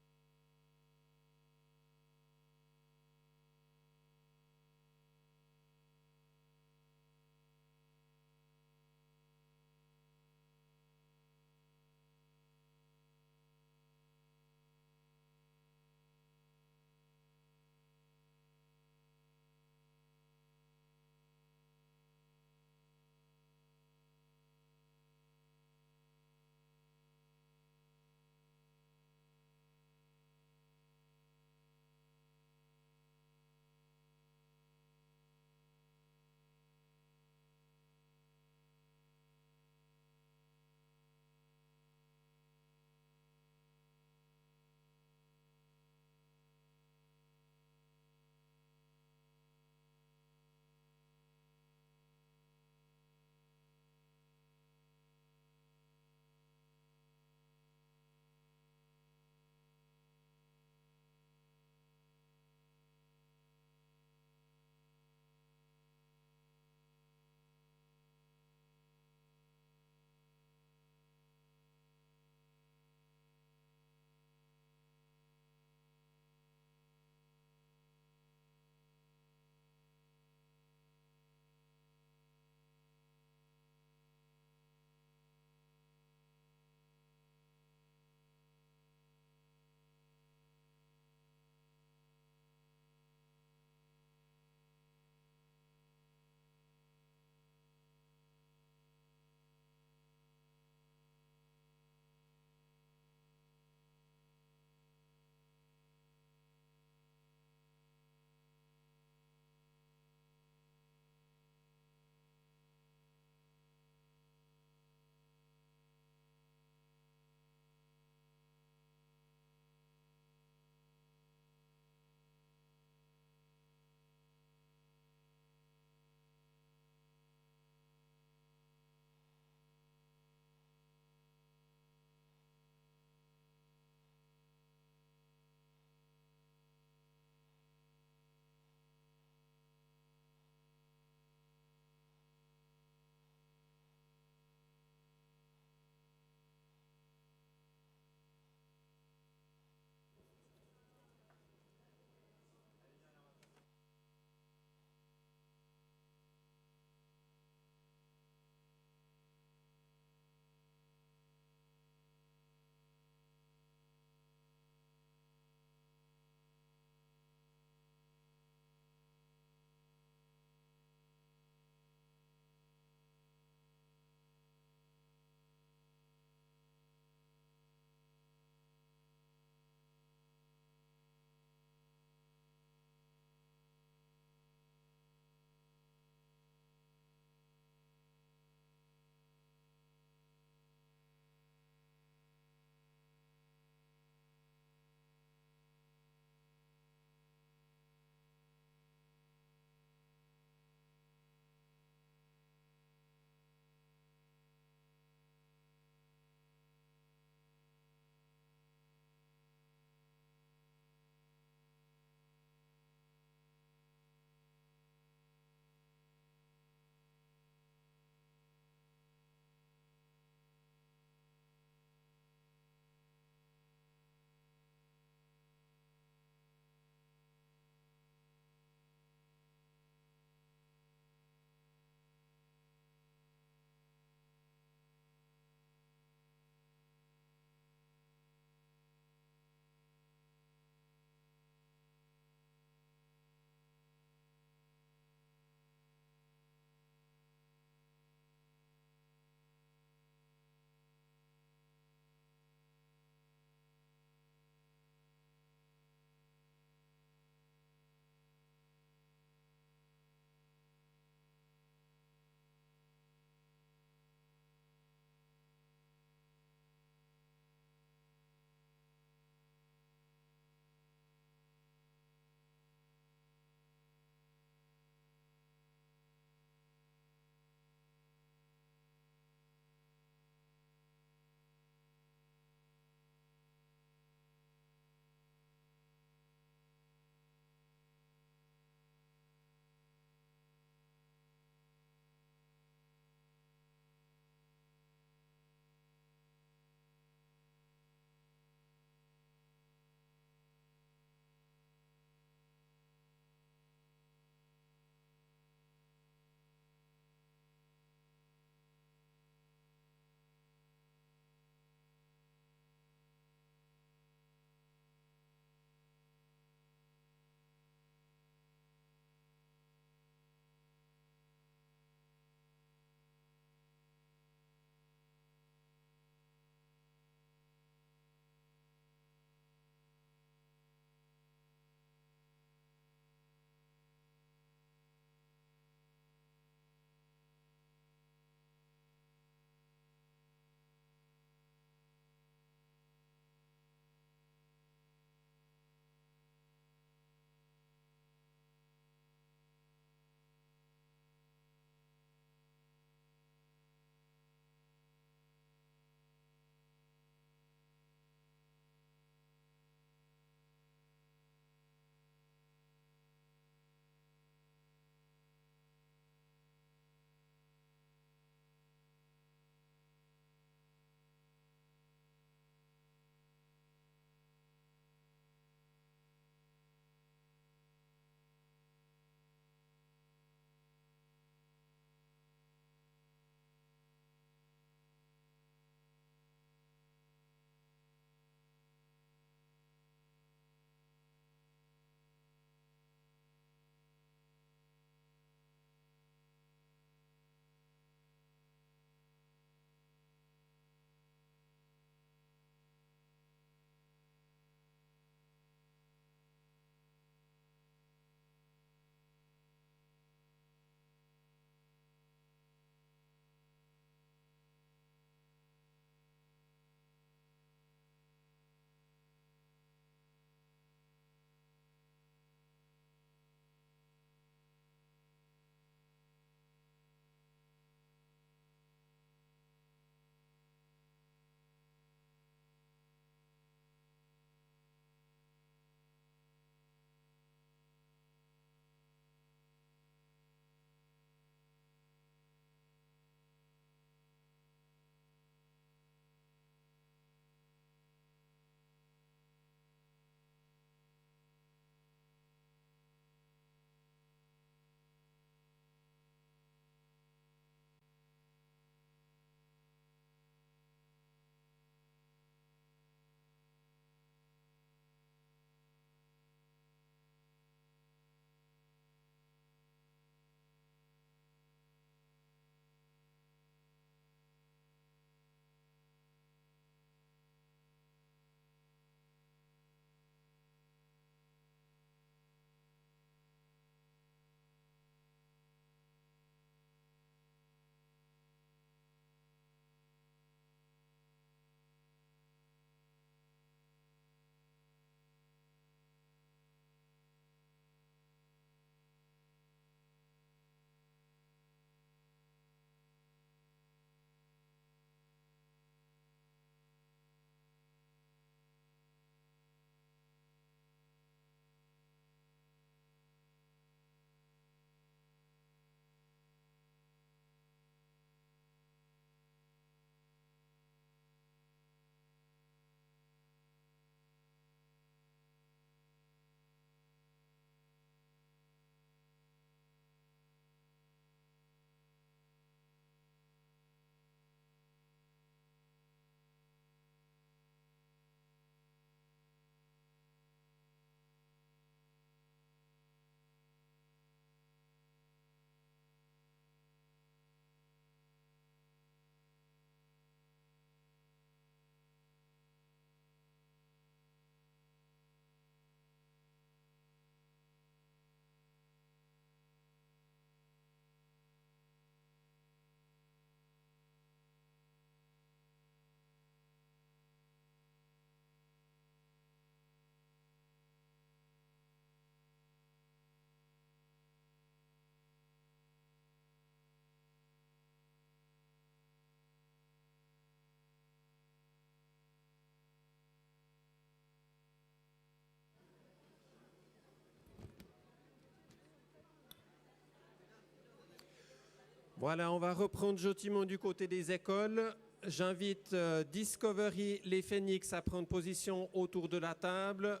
Speaker 1: Voilà, on va reprendre gentiment du côté des écoles. J'invite Discovery, les Phoenix à prendre position autour de la table.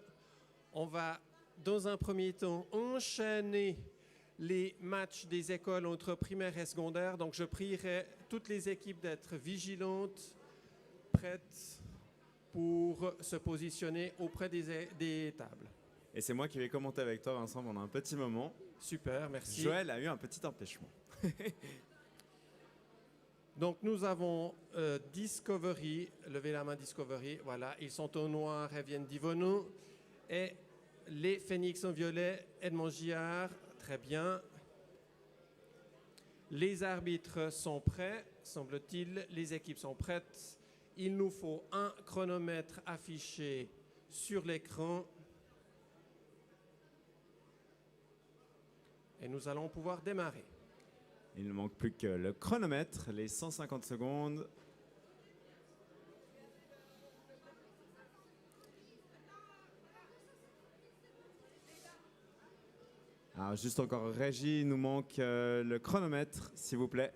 Speaker 1: On va, dans un premier temps, enchaîner les matchs des écoles entre primaire et secondaire. Donc, je prierai toutes les équipes d'être vigilantes, prêtes pour se positionner auprès des tables.
Speaker 3: Et c'est moi qui vais commenter avec toi, Vincent, pendant un petit moment.
Speaker 1: Super, merci.
Speaker 3: Joël a eu un petit empêchement.
Speaker 1: Donc nous avons Discovery, levez la main Discovery, voilà, ils sont au noir et viennent d'Yvono. Et les Phoenix en violet, Edmond Giard, très bien. Les arbitres sont prêts, semble-t-il, les équipes sont prêtes. Il nous faut un chronomètre affiché sur l'écran. Et nous allons pouvoir démarrer.
Speaker 3: Il ne manque plus que le chronomètre, les 150 secondes. Alors juste encore Régie, il nous manque le chronomètre, s'il vous plaît.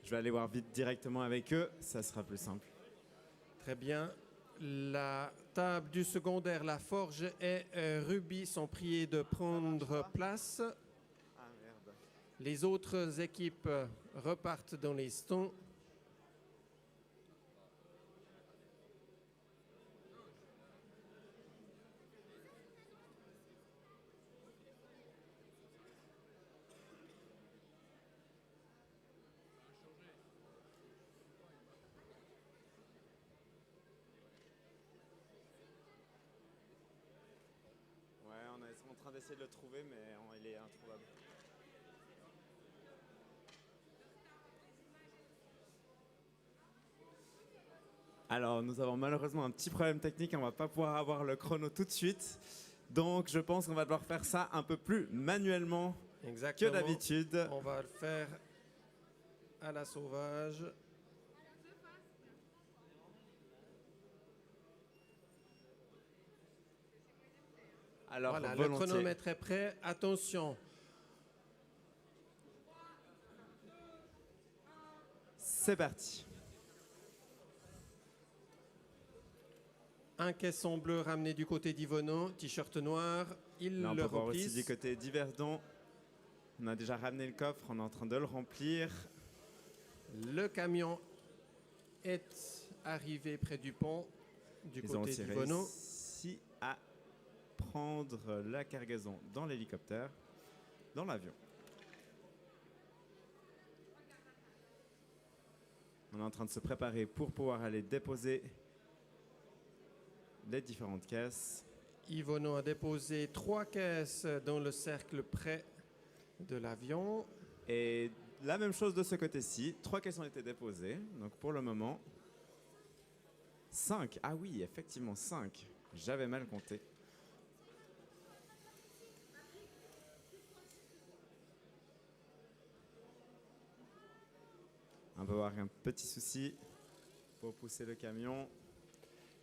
Speaker 3: Je vais aller voir vite directement avec eux, ça sera plus simple.
Speaker 1: Très bien. La table du secondaire, la forge et Ruby sont priés de prendre place.
Speaker 3: Ah merde.
Speaker 1: Les autres équipes repartent dans les stands.
Speaker 3: Ouais, on est en train d'essayer de le trouver, mais il est introuvable. Alors, nous avons malheureusement un petit problème technique, on va pas pouvoir avoir le chrono tout de suite. Donc, je pense qu'on va devoir faire ça un peu plus manuellement
Speaker 1: Exactement.
Speaker 3: que d'habitude.
Speaker 1: On va le faire à la sauvage.
Speaker 3: Alors,
Speaker 1: Voilà, le
Speaker 3: volontiers.
Speaker 1: chronomètre est prêt. Attention.
Speaker 3: C'est parti.
Speaker 1: Un caisson bleu ramené du côté d'Yvono, t-shirt noir. Il
Speaker 3: Là, on
Speaker 1: le
Speaker 3: peut voir aussi
Speaker 1: remplissent.
Speaker 3: du côté d'Yverdon. On a déjà ramené le coffre, on est en train de le remplir.
Speaker 1: Le camion est arrivé près du pont du
Speaker 3: Ils ont
Speaker 1: côté
Speaker 3: aussi
Speaker 1: d'Yvono.
Speaker 3: réussi à prendre la cargaison dans l'hélicoptère, dans l'avion. On est en train de se préparer pour pouvoir aller déposer les différentes caisses.
Speaker 1: Yvono a déposé 3 caisses dans le cercle près de l'avion.
Speaker 3: Et la même chose de ce côté-ci. 3 caisses ont été déposées. Donc pour le moment, 5. Ah oui, effectivement 5. J'avais mal compté. On va avoir un petit souci pour pousser le camion.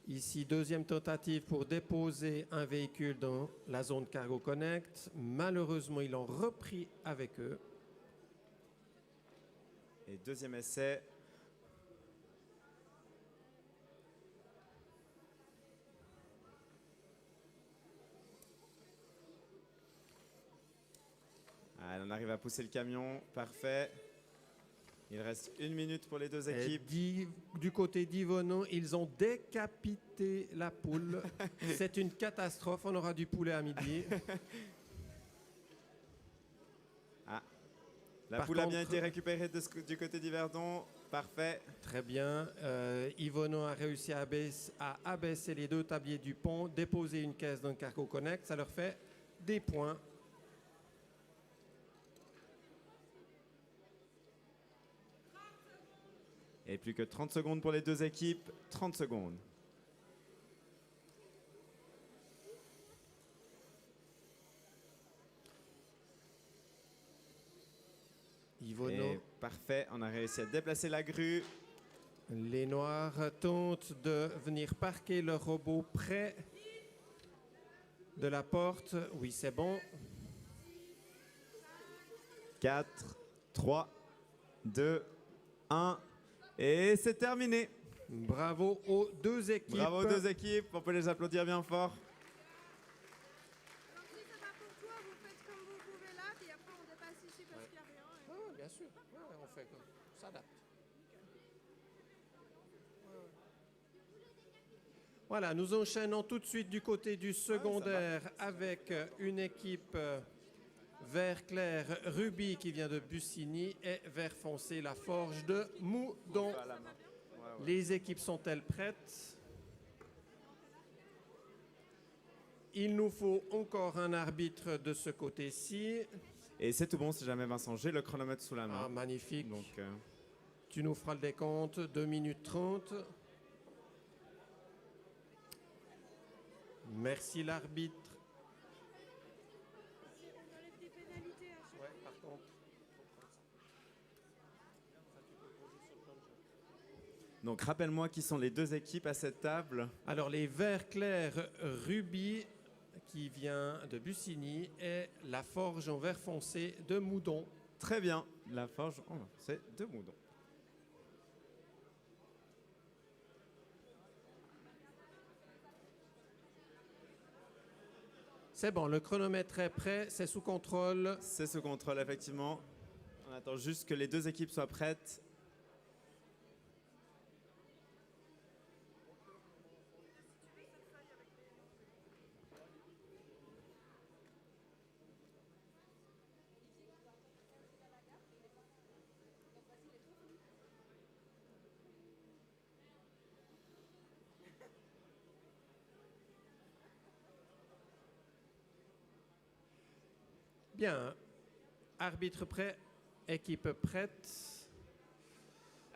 Speaker 1: Ici, deuxième tentative pour déposer un véhicule dans la zone Cargo Connect. Malheureusement, ils l'ont repris avec eux.
Speaker 3: Et deuxième essai. Ah, on arrive à pousser le camion, parfait. Il reste 1 minute pour les deux
Speaker 1: Et
Speaker 3: équipes.
Speaker 1: du côté d'Yvono, ils ont décapité la poule. C'est une catastrophe. On aura du poulet à midi.
Speaker 3: La
Speaker 1: Par
Speaker 3: poule a bien
Speaker 1: contre-
Speaker 3: été récupérée du côté d'Yverdon, parfait.
Speaker 1: Très bien. Yvono a réussi à abaisser les 2 tabliers du pont, déposer une caisse dans Cargo Connect. Ça leur fait des points.
Speaker 3: Et plus que 30 secondes pour les deux équipes, 30 secondes.
Speaker 1: Yvono.
Speaker 3: Et parfait, on a réussi à déplacer la grue.
Speaker 1: Les Noirs tentent de venir parquer leur robot près de la porte. Oui, c'est bon.
Speaker 3: 4, 3, 2, 1. Et c'est terminé.
Speaker 1: Bravo aux deux équipes.
Speaker 3: Bravo aux deux équipes. On peut les applaudir bien fort.
Speaker 5: Donc si c'est pas pour toi, vous faites comme vous pouvez là, puis après on dépasse ici parce qu'il n'y a rien. et-
Speaker 1: Bien sûr, on fait comme ça. S'adapte. Voilà, nous enchaînons tout de suite du côté du secondaire avec une équipe vert clair Ruby qui vient de Bussigny et vert foncé la Forge de Moudon. Les équipes sont-elles prêtes? Il nous faut encore un arbitre de ce côté-ci.
Speaker 3: Et c'est tout bon si jamais Vincent, j'ai le chronomètre sous la main.
Speaker 1: Ah, magnifique.
Speaker 3: Donc,
Speaker 1: Tu nous feras le décompte, 2 minutes 30. Merci l'arbitre.
Speaker 5: On enlève des pénalités à chaque
Speaker 1: Ouais, par contre.
Speaker 3: donc rappelle-moi qui sont les deux équipes à cette table.
Speaker 1: Alors les verts clairs Ruby qui vient de Bussigny et la Forge en vert foncé de Moudon.
Speaker 3: Très bien. La forge, c'est de Moudon.
Speaker 1: C'est bon, le chronomètre est prêt, c'est sous contrôle.
Speaker 3: C'est sous contrôle, effectivement. On attend juste que les deux équipes soient prêtes.
Speaker 1: Bien, arbitre prêt, équipe prête.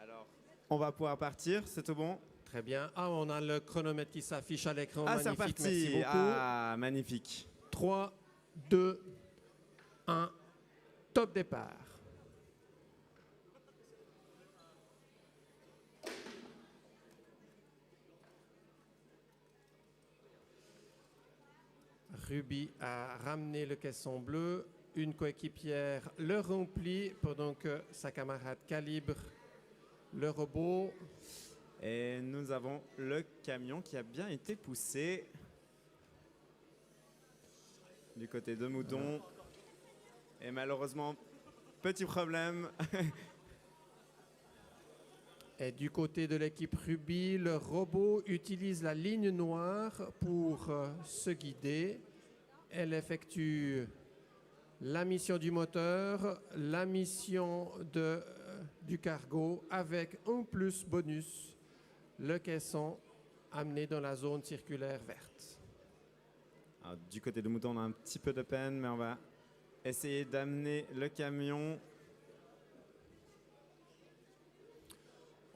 Speaker 3: Alors, on va pouvoir partir, c'est tout bon?
Speaker 1: Très bien. Ah, on a le chronomètre qui s'affiche à l'écran.
Speaker 3: Ah, c'est
Speaker 1: Magnifique,
Speaker 3: reparti.
Speaker 1: merci beaucoup.
Speaker 3: Ah, magnifique.
Speaker 1: 3, 2, 1, top départ. Ruby a ramené le caisson bleu. Une coéquipière le remplit pendant que sa camarade calibre le robot.
Speaker 3: Et nous avons le camion qui a bien été poussé du côté de Moudon. Et malheureusement, petit problème.
Speaker 1: Et du côté de l'équipe Ruby, le robot utilise la ligne noire pour se guider. Elle effectue la mission du moteur, la mission du cargo avec un plus bonus, le caisson amené dans la zone circulaire verte.
Speaker 3: Alors, du côté de Moudon, on a un petit peu de peine, mais on va essayer d'amener le camion.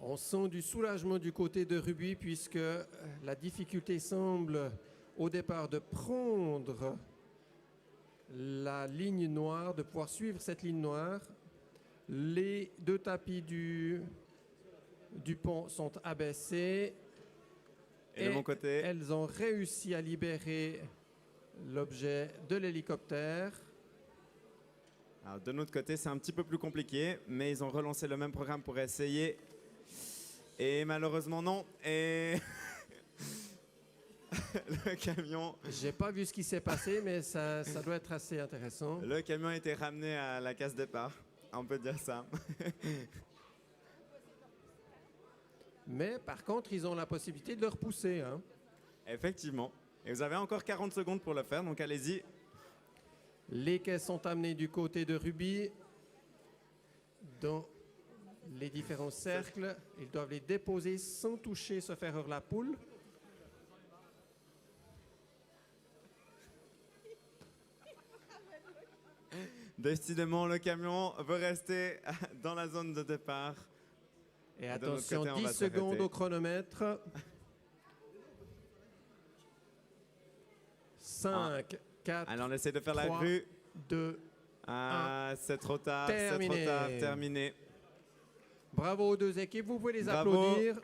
Speaker 1: On sent du soulagement du côté de Ruby puisque la difficulté semble au départ de prendre la ligne noire, de pouvoir suivre cette ligne noire. Les deux tapis du pont sont abaissés
Speaker 3: Et de mon côté,
Speaker 1: elles ont réussi à libérer l'objet de l'hélicoptère.
Speaker 3: alors, de notre côté, c'est un petit peu plus compliqué, mais ils ont relancé le même programme pour essayer. Et malheureusement, non. Et le camion,
Speaker 1: J'ai pas vu ce qui s'est passé, mais ça doit être assez intéressant.
Speaker 3: le camion a été ramené à la case départ. On peut dire ça.
Speaker 1: Mais par contre, ils ont la possibilité de le repousser, hein.
Speaker 3: Effectivement. Et vous avez encore 40 secondes pour le faire, donc allez-y.
Speaker 1: Les caisses sont amenées du côté de Ruby dans les différents cercles. Ils doivent les déposer sans toucher ce ferreur la poule.
Speaker 3: Décidément, le camion veut rester dans la zone de départ.
Speaker 1: Et
Speaker 3: de notre
Speaker 1: attention,
Speaker 3: côté, on
Speaker 1: 10
Speaker 3: va
Speaker 1: secondes
Speaker 3: s'arrêter.
Speaker 1: au chronomètre. 5, 4,
Speaker 3: Allez, on essaie de faire la
Speaker 1: 3,
Speaker 3: grue.
Speaker 1: 2.
Speaker 3: Ah, c'est trop tard, c'est trop
Speaker 1: Terminé.
Speaker 3: tard, terminé.
Speaker 1: Bravo aux deux équipes, vous pouvez les
Speaker 3: Bravo.
Speaker 1: applaudir.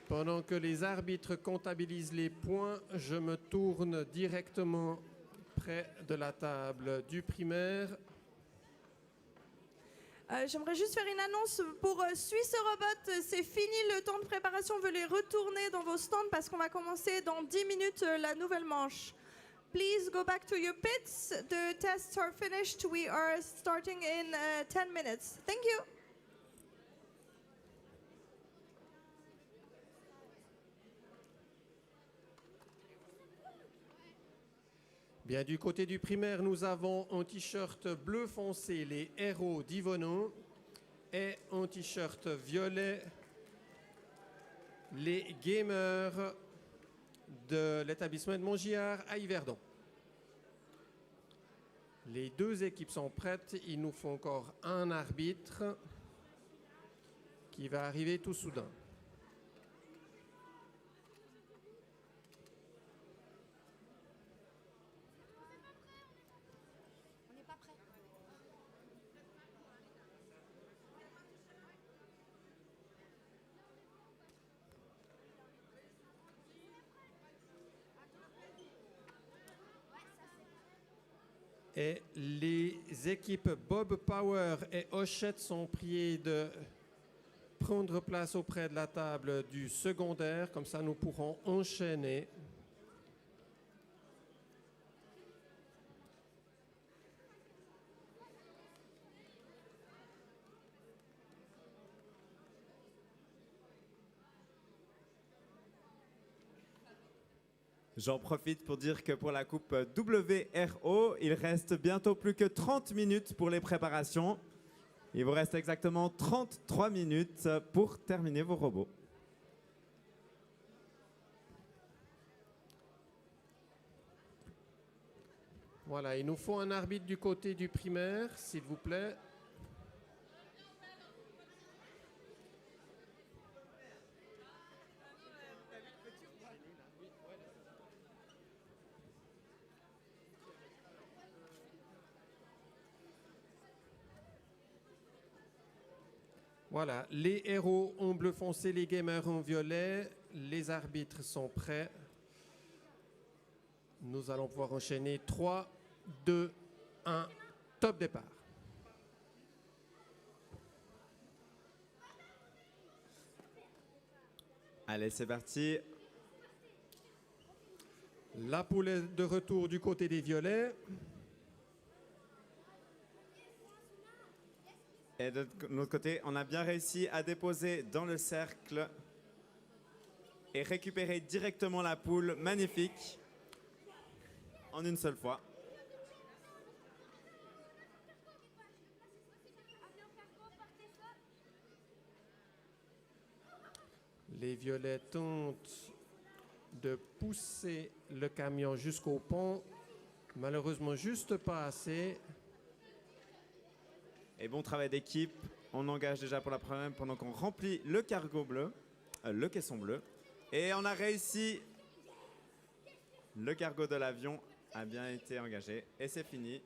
Speaker 1: Pendant que les arbitres comptabilisent les points, je me tourne directement près de la table du primaire.
Speaker 2: J'aimerais juste faire une annonce pour Suisse Robot. C'est fini le temps de préparation. Veuillez retourner dans vos stands parce qu'on va commencer dans 10 minutes la nouvelle manche. Please go back to your pits. The tests are finished. We are starting in 10 minutes. Thank you.
Speaker 1: Bien, du côté du primaire, nous avons en t-shirt bleu foncé les héros d'Yvonon et en t-shirt violet les gamers de l'établissement de Montgiard à Yverdon. Les deux équipes sont prêtes. Il nous faut encore un arbitre qui va arriver tout soudain. Et les équipes Bob Power et Hochette sont priées de prendre place auprès de la table du secondaire. Comme ça, nous pourrons enchaîner.
Speaker 3: J'en profite pour dire que pour la coupe WRO, il reste bientôt plus que 30 minutes pour les préparations. Il vous reste exactement 33 minutes pour terminer vos robots.
Speaker 1: Voilà, il nous faut un arbitre du côté du primaire, s'il vous plaît. Voilà, les héros en bleu foncé, les gamers en violet, les arbitres sont prêts. Nous allons pouvoir enchaîner 3, 2, 1, top départ.
Speaker 3: Allez, c'est parti.
Speaker 1: La poule est de retour du côté des violets.
Speaker 3: Et de notre côté, on a bien réussi à déposer dans le cercle et récupérer directement la poule. Magnifique. En une seule fois.
Speaker 1: Les violets tentent de pousser le camion jusqu'au pont. Malheureusement, juste pas assez.
Speaker 3: Et bon travail d'équipe. On engage déjà pour la première pendant qu'on remplit le cargo bleu, le caisson bleu. Et on a réussi. Le cargo de l'avion a bien été engagé. Et c'est fini.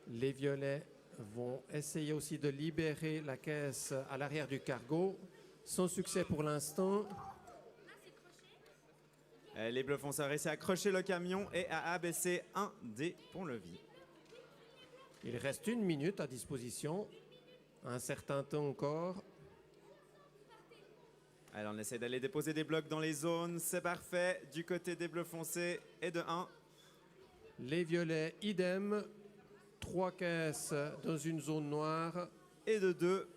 Speaker 1: Les violets vont essayer aussi de libérer la caisse à l'arrière du cargo. Sans succès pour l'instant.
Speaker 3: Les bleus foncés ont réussi à accrocher le camion et à abaisser un des ponts-levis.
Speaker 1: Il reste 1 minute à disposition. Un certain temps encore.
Speaker 3: Alors on essaie d'aller déposer des blocs dans les zones. C'est parfait du côté des bleus foncés et de 1.
Speaker 1: Les violets, idem. 3 caisses dans une zone noire.
Speaker 3: Et de 2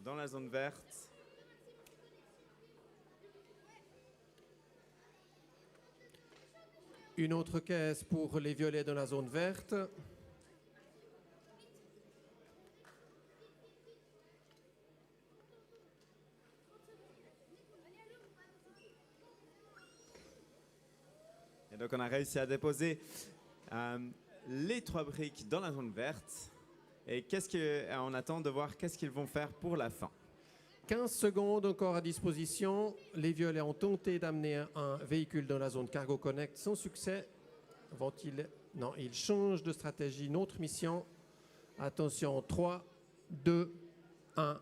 Speaker 3: dans la zone verte.
Speaker 1: Une autre caisse pour les violets dans la zone verte.
Speaker 3: Et donc on a réussi à déposer les 3 briques dans la zone verte. Et on attend de voir qu'est-ce qu'ils vont faire pour la fin.
Speaker 1: 15 secondes encore à disposition. Les Violets ont tenté d'amener un véhicule dans la zone Cargo Connect sans succès. Vont-ils... Non, ils changent de stratégie. Une autre mission. Attention, 3, 2, 1.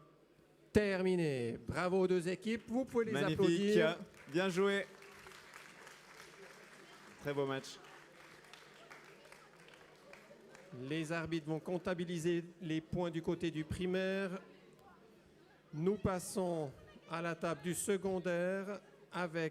Speaker 1: Terminé. Bravo aux deux équipes. Vous pouvez les
Speaker 3: Magnifique,
Speaker 1: applaudir.
Speaker 3: bien joué. Très beau match.
Speaker 1: Les arbitres vont comptabiliser les points du côté du primaire. Nous passons à la table du secondaire avec